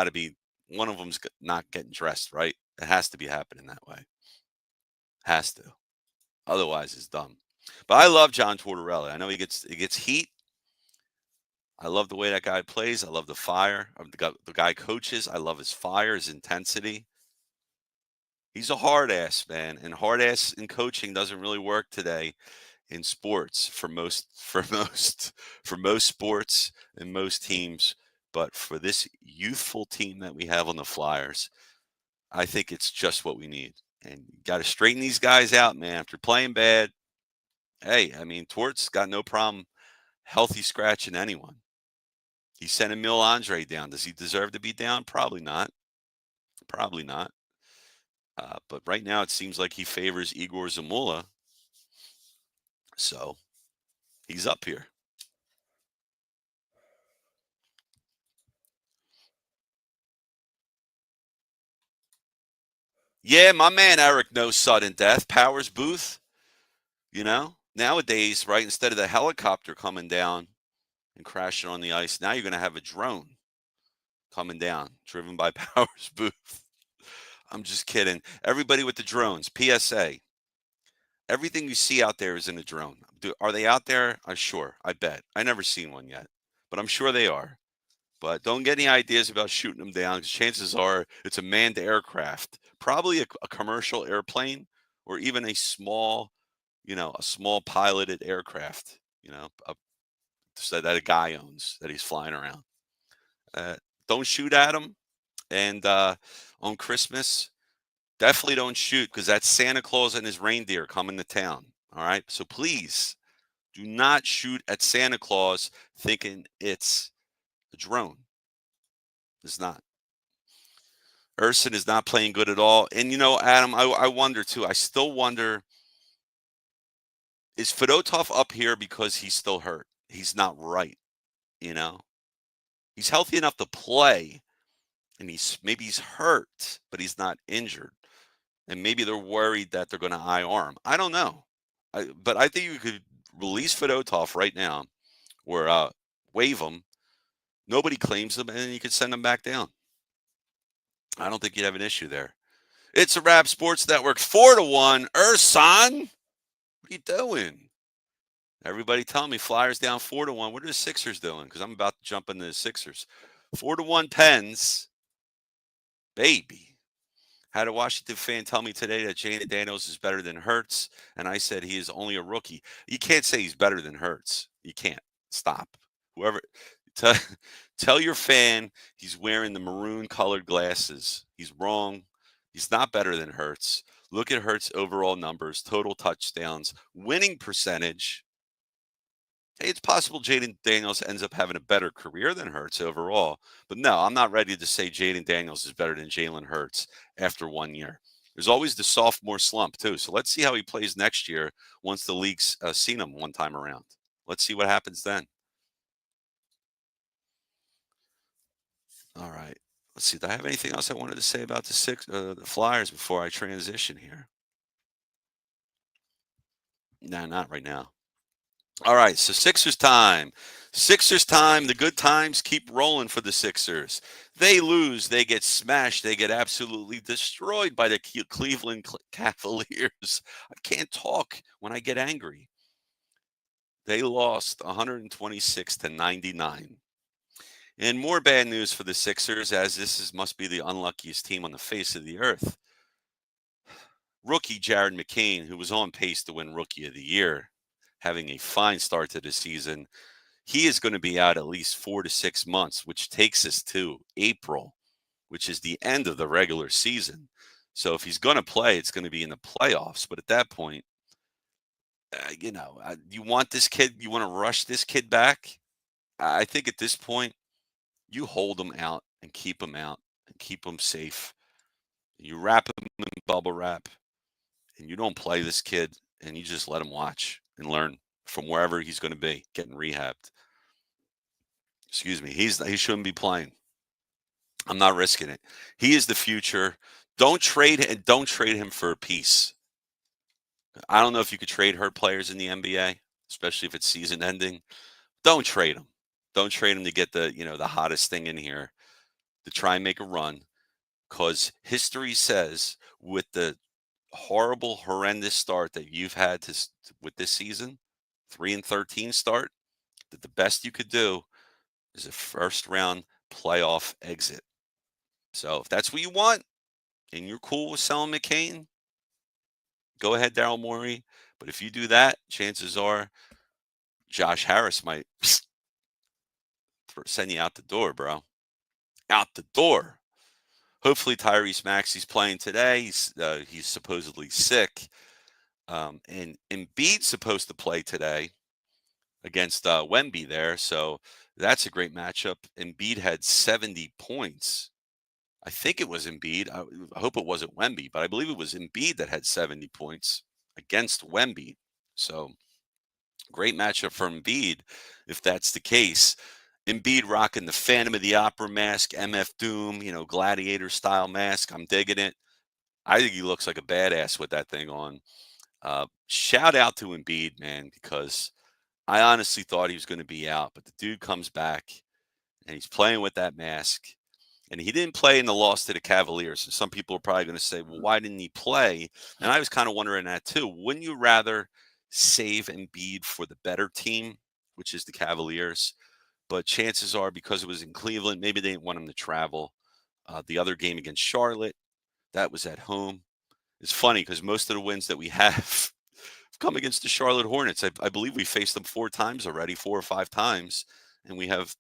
not getting dressed, right? It has to be happening that way. Has to. Otherwise, it's dumb. But I love John Tortorella. I know he gets heat. I love the way that guy plays. I love the fire. The guy coaches. I love his fire, his intensity. He's a hard ass, man, and hard ass in coaching doesn't really work today in sports for most sports and most teams. But for this youthful team that we have on the Flyers, I think it's just what we need. And you got to straighten these guys out, man. If they're playing bad, hey, I mean, Tort's got no problem healthy scratching anyone. He sent Emil Andre down. Does he deserve to be down? Probably not. Probably not. But right now, it seems like he favors Igor Zamula. So he's up here. Yeah, my man Eric knows sudden death. Powers Booth, nowadays, right, instead of the helicopter coming down and crashing on the ice, now you're going to have a drone coming down, driven by Powers Booth. I'm just kidding. Everybody with the drones, PSA. Everything you see out there is in a drone. Are they out there? Sure, I bet. I never seen one yet, but I'm sure they are. But don't get any ideas about shooting them down, because chances are it's a manned aircraft, probably a commercial airplane, or even a small piloted aircraft, that a guy owns that he's flying around. Don't shoot at them. And on Christmas, definitely don't shoot, because that's Santa Claus and his reindeer coming to town. All right. So please do not shoot at Santa Claus thinking it's a drone. It's not. Urson is not playing good at all. And, Adam, I wonder too. I still wonder, is Fedotov up here because he's still hurt? He's not right. He's healthy enough to play, and maybe he's hurt, but he's not injured. And maybe they're worried that they're going to IR him. I don't know. But I think you could release Fedotov right now, or waive him. Nobody claims him, and then you could send him back down. I don't think you'd have an issue there. It's a Rap Sports Network, 4-1. Urson, what are you doing? Everybody tell me Flyers down 4-1. What are the Sixers doing? Because I'm about to jump into the Sixers. 4-1 Pens, baby. Had a Washington fan tell me today that Jaden Daniels is better than Hurts, and I said he is only a rookie. You can't say he's better than Hurts. You can't. Stop. Whoever tell, tell your fan he's wearing the maroon colored glasses. He's wrong. He's not better than Hurts. Look at Hurts' overall numbers, total touchdowns, winning percentage. Hey, it's possible Jaden Daniels ends up having a better career than Hurts overall. But no, I'm not ready to say Jaden Daniels is better than Jalen Hurts after 1 year. There's always the sophomore slump, too. So let's see how he plays next year once the league's seen him one time around. Let's see what happens then. All right. Let's see. Do I have anything else I wanted to say about the Flyers before I transition here? Nah, not right now. All right, so Sixers time. Sixers time. The good times keep rolling for the Sixers. They lose, they get smashed, they get absolutely destroyed by the Cleveland Cavaliers. I can't talk when I get angry. They lost 126-99. And more bad news for the Sixers, as must be the unluckiest team on the face of the earth. Rookie Jared McCain, who was on pace to win Rookie of the Year, having a fine start to the season, he is going to be out at least 4 to 6 months, which takes us to April, which is the end of the regular season. So if he's going to play, it's going to be in the playoffs. But at that point, you want this kid, you want to rush this kid back. I think at this point, you hold him out and keep him out and keep him safe. You wrap him in bubble wrap and you don't play this kid and you just let him watch and learn from wherever he's going to be getting rehabbed. Excuse me. He shouldn't be playing. I'm not risking it. He is the future. Don't trade him for a piece. I don't know if you could trade hurt players in the NBA, especially if it's season ending. Don't trade him. Don't trade him to get the hottest thing in here to try and make a run. Because history says with the horrible, horrendous start that you've had with this season, 3-13 start, that the best you could do is a first round playoff exit. So if that's what you want and you're cool with selling McCain, go ahead, Daryl Morey. But if you do that, chances are Josh Harris might send you out the door, bro. Out the door. Hopefully Tyrese Maxey's playing today. He's supposedly sick. And Embiid's supposed to play today against Wemby there. So that's a great matchup. Embiid had 70 points. I think it was Embiid. I hope it wasn't Wemby, but I believe it was Embiid that had 70 points against Wemby. So great matchup for Embiid if that's the case. Embiid rocking the Phantom of the Opera mask, MF Doom, gladiator style mask. I'm digging it. I think he looks like a badass with that thing on. Shout out to Embiid, man, because I honestly thought he was going to be out, but the dude comes back and he's playing with that mask. And he didn't play in the loss to the Cavaliers. And some people are probably going to say, well, why didn't he play? And I was kind of wondering that too. Wouldn't you rather save Embiid for the better team, which is the Cavaliers? But chances are, because it was in Cleveland, maybe they didn't want him to travel. The other game against Charlotte, that was at home. It's funny because most of the wins that we have come against the Charlotte Hornets. I believe we faced them 4 times already, 4 or 5 times, and we've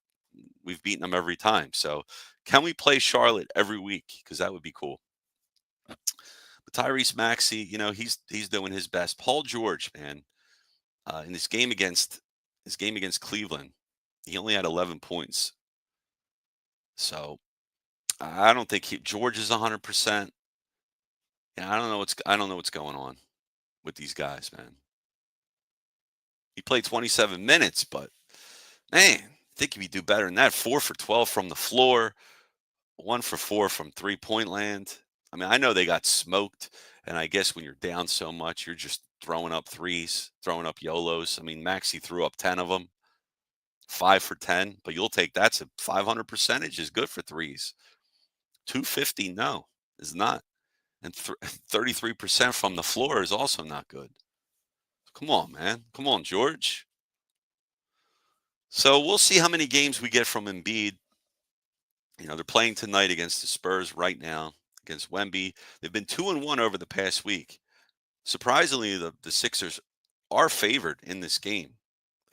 beaten them every time. So can we play Charlotte every week? Because that would be cool. But Tyrese Maxey, he's doing his best. Paul George, man, in his game against Cleveland, he only had 11 points. So I don't think George is 100%. Yeah, I don't know what's going on with these guys, man. He played 27 minutes, but man, I think he'd do better than that. 4 for 12 from the floor, 1 for 4 from 3-point land. I mean, I know they got smoked, and I guess when you're down so much, you're just throwing up threes, throwing up YOLOs. I mean, Maxey threw up 10 of them, 5 for 10, but you'll take that's a 500 percentage is good for threes. 250, no, is not. And 33% from the floor is also not good. Come on, man. Come on, George. So we'll see how many games we get from Embiid. They're playing tonight against the Spurs right now against Wemby. They've been 2-1 over the past week. Surprisingly, the Sixers are favored in this game,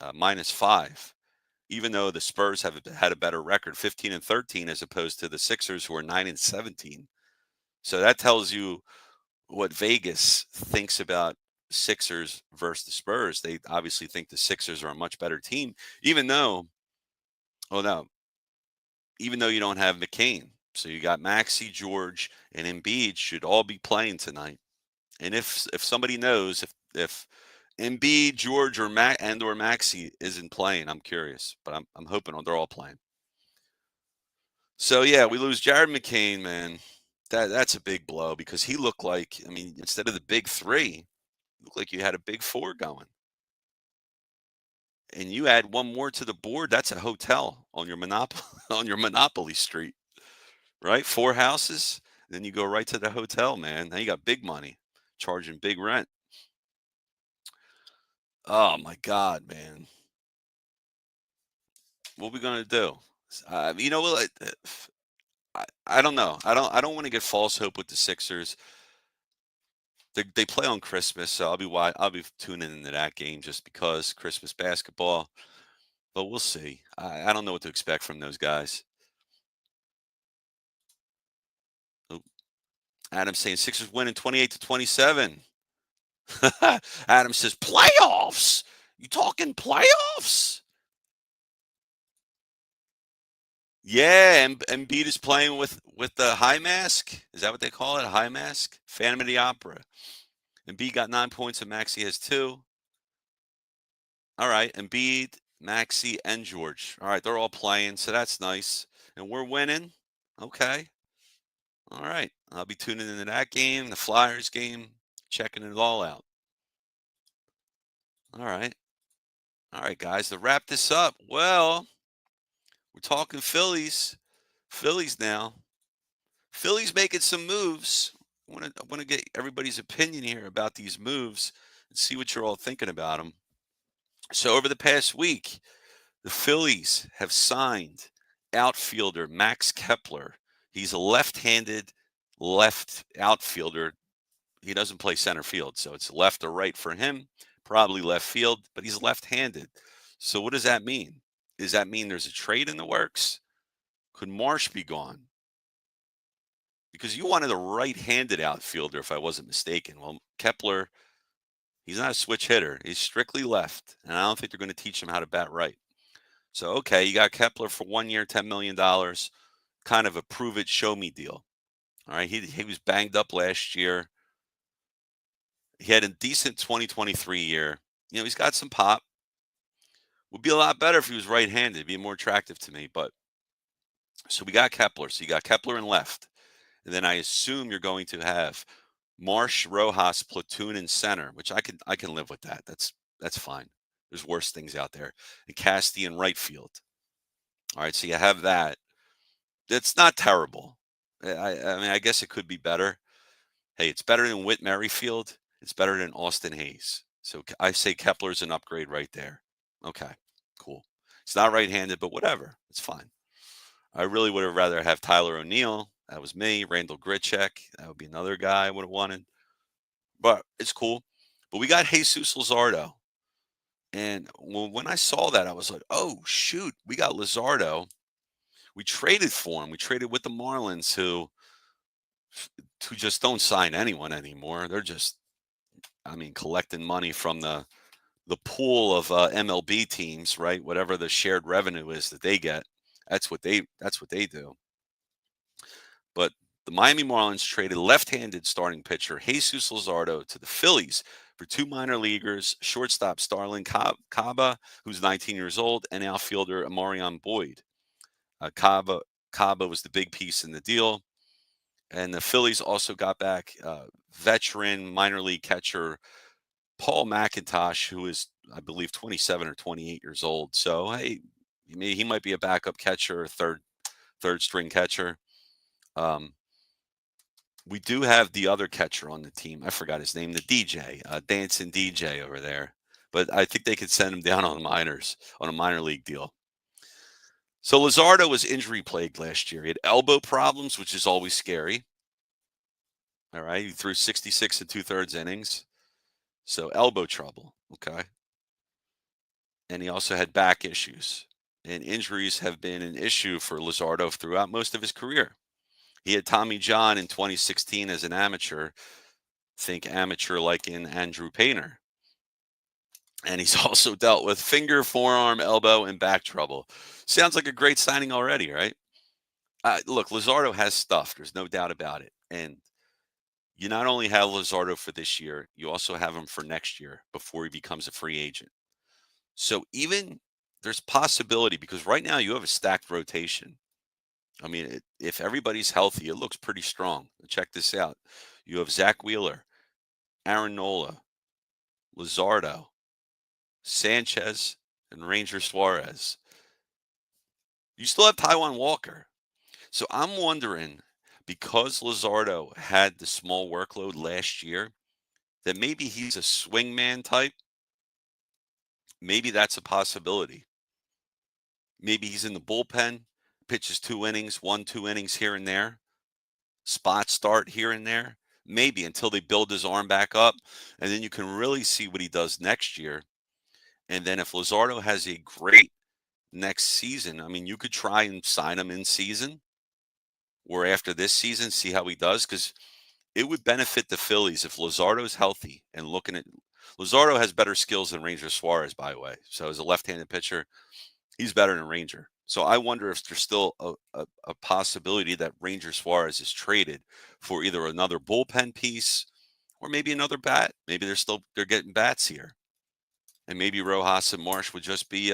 -5, even though the Spurs have had a better record, 15-13, as opposed to the Sixers, who are 9-17. So that tells you what Vegas thinks about Sixers versus the Spurs. They obviously think the Sixers are a much better team, even though, oh no, even though you don't have McCain. So you got Maxey, George, and Embiid should all be playing tonight. And if somebody knows if Embiid, George, or Maxey isn't playing, I'm curious, but I'm hoping they're all playing. So yeah, we lose Jared McCain, man. That's a big blow because he looked like, I mean, instead of the big three, looked like you had a big four going. And you add one more to the board, that's a hotel on your on your Monopoly Street, right? Four houses, then you go right to the hotel, man. Now you got big money, charging big rent. Oh my God, man. What we gonna do? You know what? I don't know. I don't want to get false hope with the Sixers. They play on Christmas, so I'll be tuning into that game just because Christmas basketball. But we'll see. I don't know what to expect from those guys. Oh, Adam saying Sixers winning 28-27. Adam says playoffs. You talking playoffs? Yeah, and Embiid is playing with the high mask. Is that what they call it? A high mask? Phantom of the Opera. Embiid got 9 points and Maxey has two. All right, Embiid, Maxey, and George. All right, they're all playing, so that's nice. And we're winning. Okay. All right. I'll be tuning into that game, the Flyers game, checking it all out. All right. All right, guys, to wrap this up. Well, we're talking Phillies. Phillies now. Phillies making some moves. I want to get everybody's opinion here about these moves and see what you're all thinking about them. So over the past week, the Phillies have signed outfielder Max Kepler. He's a left-handed left outfielder. He doesn't play center field, so it's left or right for him, probably left field, but he's left-handed. So what does that mean? Does that mean there's a trade in the works? Could Marsh be gone? Because you wanted a right-handed outfielder, if I wasn't mistaken. Well, Kepler, he's not a switch hitter. He's strictly left, and I don't think they're going to teach him how to bat right. So, okay, you got Kepler for 1 year, $10 million, kind of a prove it, show me deal. All right, he was banged up last year. He had a decent 2023 year. He's got some pop. Would be a lot better if he was right-handed. It'd be more attractive to me. But so we got Kepler. So you got Kepler in left. And then I assume you're going to have Marsh, Rojas, platoon, and center, which I can live with that. That's fine. There's worse things out there. And Casty in right field. All right, so you have that. It's not terrible. I mean, I guess it could be better. Hey, it's better than Whit Merrifield. It's better than Austin Hayes. So I say Kepler's an upgrade right there. Okay, cool. It's not right-handed, but whatever. It's fine. I really would have rather have Tyler O'Neill. That was me. Randall Grichuk. That would be another guy I would have wanted. But it's cool. But we got Jesus Luzardo. And when I saw that, I was like, oh, shoot, we got Luzardo. We traded for him. We traded with the Marlins, who just don't sign anyone anymore. They're just, I mean, collecting money from the pool of MLB teams, right? Whatever the shared revenue is that they get, that's what they do. But the Miami Marlins traded left-handed starting pitcher Jesus Luzardo to the Phillies for two minor leaguers, shortstop Starlin Caba, who's 19 years old, and outfielder Amarion Boyd. Caba was the big piece in the deal. And the Phillies also got back veteran minor league catcher Paul McIntosh, who is, I believe, 27 or 28 years old. So, hey, he might be a backup catcher, third string catcher. Um, we do have the other catcher on the team. I forgot his name, the DJ, dancing DJ over there. But I think they could send him down on minors on a minor league deal. So Luzardo was injury plagued last year. He had elbow problems, which is always scary. All right, he threw 66 and 2/3 innings, so elbow trouble. Okay, and he also had back issues. And injuries have been an issue for Luzardo throughout most of his career. He had Tommy John in 2016 as an amateur. Think amateur like in Andrew Painter. And he's also dealt with finger, forearm, elbow, and back trouble. Sounds like a great signing already, right? Look, Luzardo has stuff. There's no doubt about it. And you not only have Luzardo for this year, you also have him for next year before he becomes a free agent. So even there's possibility because right now you have a stacked rotation. I mean, if everybody's healthy, it looks pretty strong. Check this out. You have Zach Wheeler, Aaron Nola, Luzardo, Sanchez, and Ranger Suarez. You still have Taiwan Walker. So I'm wondering, because Luzardo had the small workload last year, that maybe he's a swingman type. Maybe that's a possibility. Maybe he's in the bullpen, pitches 2 innings, 1, 2 innings here and there, spot start here and there. Maybe until they build his arm back up. And then you can really see what he does next year. And then if Luzardo has a great next season, I mean, you could try and sign him in season or after this season, see how he does. Because it would benefit the Phillies if Luzardo's healthy and looking at Luzardo has better skills than Ranger Suarez, by the way. So as a left-handed pitcher, he's better than Ranger. So I wonder if there's still a possibility that Ranger Suarez is traded for either another bullpen piece or maybe another bat. Maybe they're getting bats here, and maybe Rojas and Marsh would just be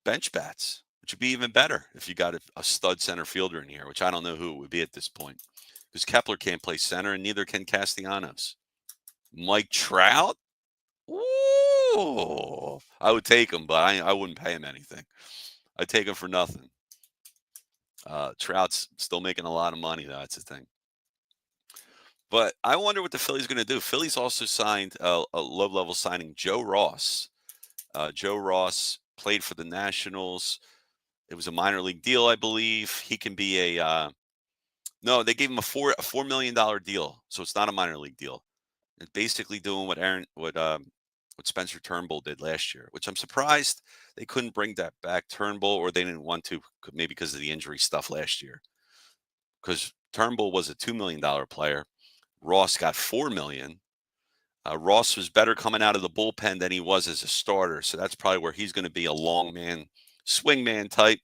bench bats, which would be even better if you got a stud center fielder in here, which I don't know who it would be at this point because Kepler can't play center and neither can Castellanos. Mike Trout? Ooh, I would take him, but I wouldn't pay him anything. I'd take him for nothing. Trout's still making a lot of money, though. That's the thing. But I wonder what the Phillies going to do. Phillies also signed a low-level signing, Joe Ross. Joe Ross played for the Nationals. It was a minor league deal, I believe. He can be no, they gave him a $4 million deal, so it's not a minor league deal. It's basically doing what Spencer Turnbull did last year, which I'm surprised they couldn't bring that back. Turnbull, or they didn't want to, maybe because of the injury stuff last year. Because Turnbull was a $2 million player. Ross got $4 million. Ross was better coming out of the bullpen than he was as a starter. So that's probably where he's going to be a long man, swing man type.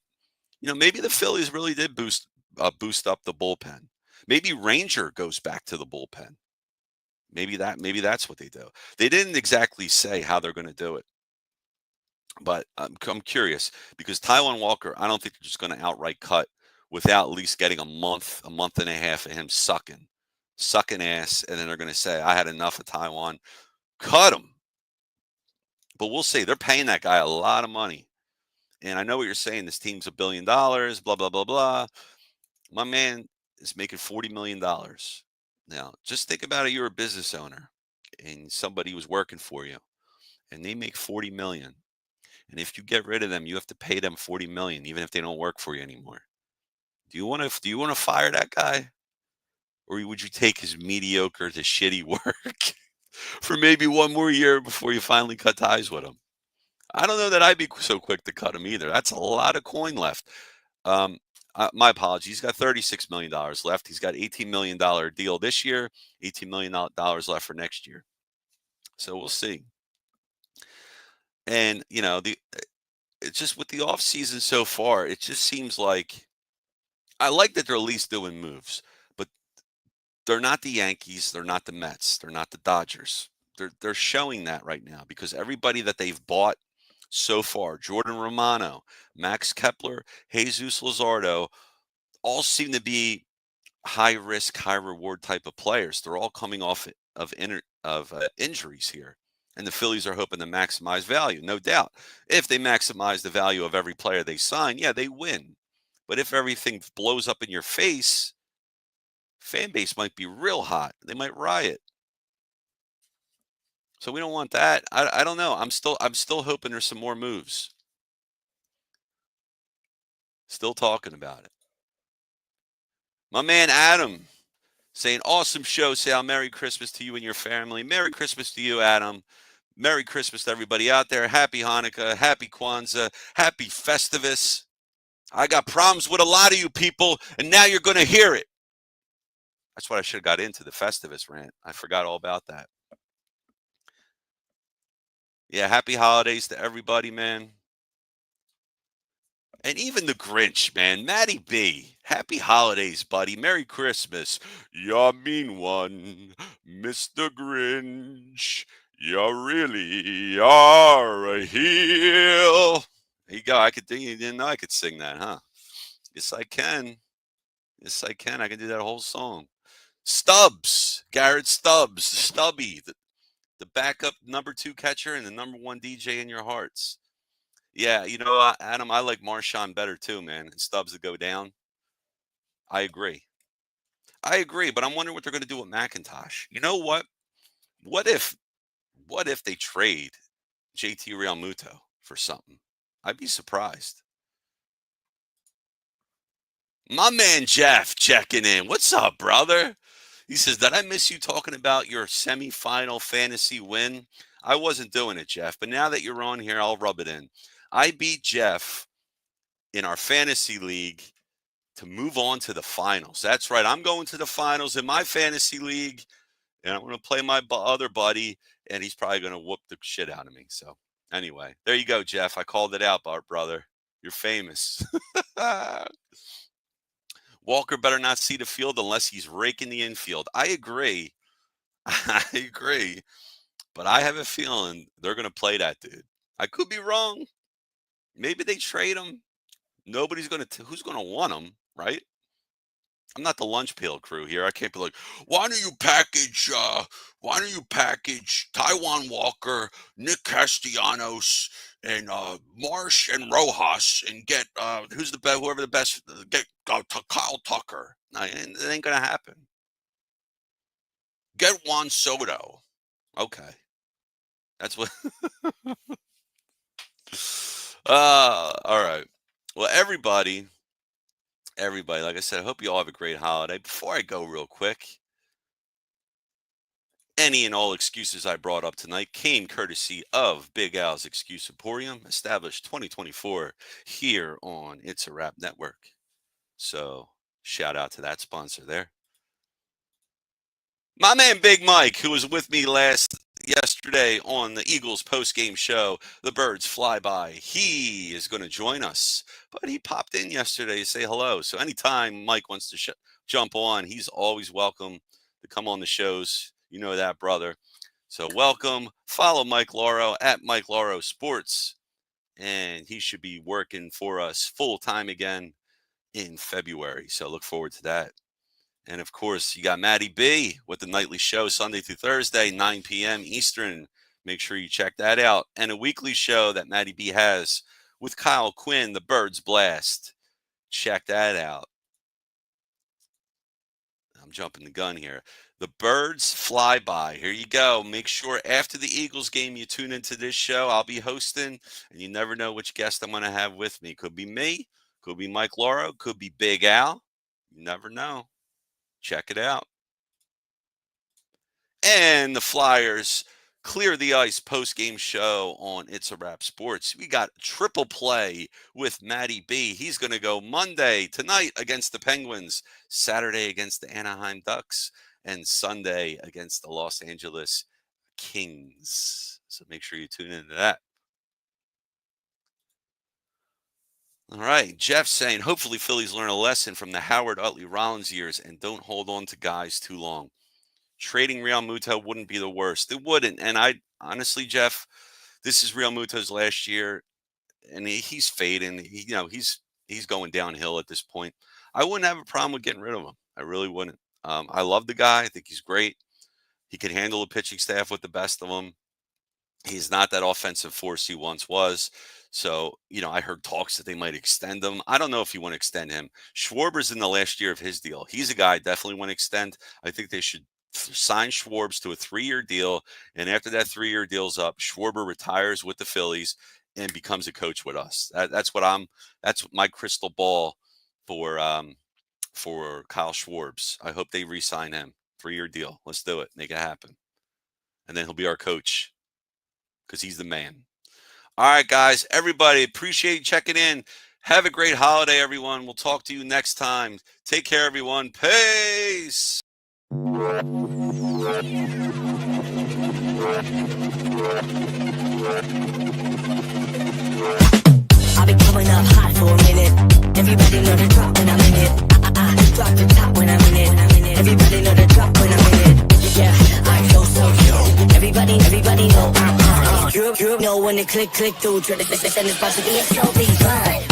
Maybe the Phillies really did boost up the bullpen. Maybe Ranger goes back to the bullpen. Maybe that's what they do. They didn't exactly say how they're going to do it. But I'm curious because Taiwan Walker, I don't think they're just going to outright cut without at least getting a month and a half of him sucking ass. And then they're going to say, I had enough of Taiwan. Cut him. But we'll see. They're paying that guy a lot of money. And I know what you're saying. This team's $1 billion, blah, blah, blah, blah. My man is making $40 million. Now, just think about it. You're a business owner and somebody was working for you and they make $40 million. And if you get rid of them, you have to pay them $40 million, even if they don't work for you anymore. Do you want to fire that guy? Or would you take his mediocre to shitty work for maybe one more year before you finally cut ties with him? I don't know that I'd be so quick to cut him either. That's a lot of coin left. My apologies. He's got $36 million left. He's got $18 million deal this year, $18 million left for next year. So we'll see. And, it's just with the offseason so far, it just seems like I like that they're at least doing moves, but they're not the Yankees, they're not the Mets, they're not the Dodgers. They're showing that right now because everybody that they've bought so far, Jordan Romano, Max Kepler, Jesus Luzardo, all seem to be high risk, high reward type of players. They're all coming off of injuries here. And the Phillies are hoping to maximize value, no doubt. If they maximize the value of every player they sign, yeah, they win. But if everything blows up in your face, Fan base might be real hot. They might riot. So we don't want that. I don't know. I'm still hoping there's some more moves. Still talking about it. My man Adam saying, awesome show, Sal. Merry Christmas to you and your family. Merry Christmas to you, Adam. Merry Christmas to everybody out there. Happy Hanukkah. Happy Kwanzaa. Happy Festivus. I got problems with a lot of you people, and now you're going to hear it. That's what I should have got into, the Festivus rant. I forgot all about that. Yeah, happy holidays to everybody, man. And even the Grinch, man. Matty B. Happy holidays, buddy. Merry Christmas. You mean one, Mr. Grinch. You really are a heel. There you go. I could think you didn't know I could sing that, huh? Yes, I can. Yes, I can. I can do that whole song. Stubbs, Garrett Stubbs, Stubby, the backup number 2 catcher and the number 1 DJ in your hearts. Yeah, Adam, I like Marshawn better too, man. And Stubbs to go down. I agree. I agree, but I'm wondering what they're going to do with McIntosh. You know what? What if, what if they trade JT Realmuto for something? I'd be surprised. My man Jeff checking in. What's up, brother? He says, did I miss you talking about your semifinal fantasy win? I wasn't doing it, Jeff, but now that you're on here, I'll rub it in. I beat Jeff in our fantasy league to move on to the finals. That's right. I'm going to the finals in my fantasy league, and I'm going to play my other buddy, and he's probably going to whoop the shit out of me. So, anyway, there you go, Jeff. I called it out, Bart, brother. You're famous. Walker better not see the field unless he's raking the infield. I agree. I agree. But I have a feeling they're going to play that dude. I could be wrong. Maybe they trade him. Nobody's going to, who's going to want him, right? I'm not the lunch pail crew here. I can't be like, why don't you package Taiwan Walker, Nick Castellanos, and Marsh and Rojas, and get who's the best, whoever the best, get Kyle Tucker. It ain't gonna happen. Get Juan Soto. Okay, that's what. All right. Well, everybody, like I said, I hope you all have a great holiday. Before I go, real quick, any and all excuses I brought up tonight came courtesy of Big Al's Excuse Emporium, established 2024 here on It's a Wrap Network. So, shout out to that sponsor there. My man Big Mike, who was with me yesterday on the Eagles post-game show, The Birds Fly By, he is going to join us. But he popped in yesterday to say hello. So anytime Mike wants to jump on, he's always welcome to come on the shows. You know that, brother. So welcome. Follow Mike Lauro at Mike Lauro Sports. And he should be working for us full time again in February. So look forward to that. And of course, you got Matty B with the nightly show Sunday through Thursday, 9 p.m. Eastern. Make sure you check that out. And a weekly show that Matty B has with Kyle Quinn, The Birds Blast. Check that out. I'm jumping the gun here. The Birds Fly By. Here you go. Make sure after the Eagles game you tune into this show. I'll be hosting, and you never know which guest I'm going to have with me. Could be me, could be Mike Lauro, could be Big Al. You never know. Check it out. And the Flyers clear the ice post-game show on It's a Wrap Sports. We got triple play with Matty B. He's going to go Monday tonight against the Penguins, Saturday against the Anaheim Ducks, and Sunday against the Los Angeles Kings. So make sure you tune into that. All right. Jeff saying, hopefully Phillies learn a lesson from the Howard Utley Rollins years and don't hold on to guys too long. Trading Realmuto wouldn't be the worst. It wouldn't. And I honestly, Jeff, this is Realmuto's last year, and he's fading. He's going downhill at this point. I wouldn't have a problem with getting rid of him. I really wouldn't. I love the guy. I think he's great. He can handle the pitching staff with the best of them. He's not that offensive force he once was. So, I heard talks that they might extend him. I don't know if you want to extend him. Schwarber's in the last year of his deal. He's a guy I definitely want to extend. I think they should sign Schwarbs to a 3-year deal. And after that 3-year deal's up, Schwarber retires with the Phillies and becomes a coach with us. That's my crystal ball for Kyle Schwarbs. I hope they re-sign him. 3-year deal. Let's do it. Make it happen. And then he'll be our coach because he's the man. All right, guys, everybody, appreciate you checking in. Have a great holiday, everyone. We'll talk to you next time. Take care, everyone. Peace.
I've been coming up hot for a minute. Everybody know the drop when I'm in it. I drop the top when I'm in it. Everybody know the drop when I'm in it. Yeah, I know so. Everybody know you know when it click through. Then it's about to be a so be fine.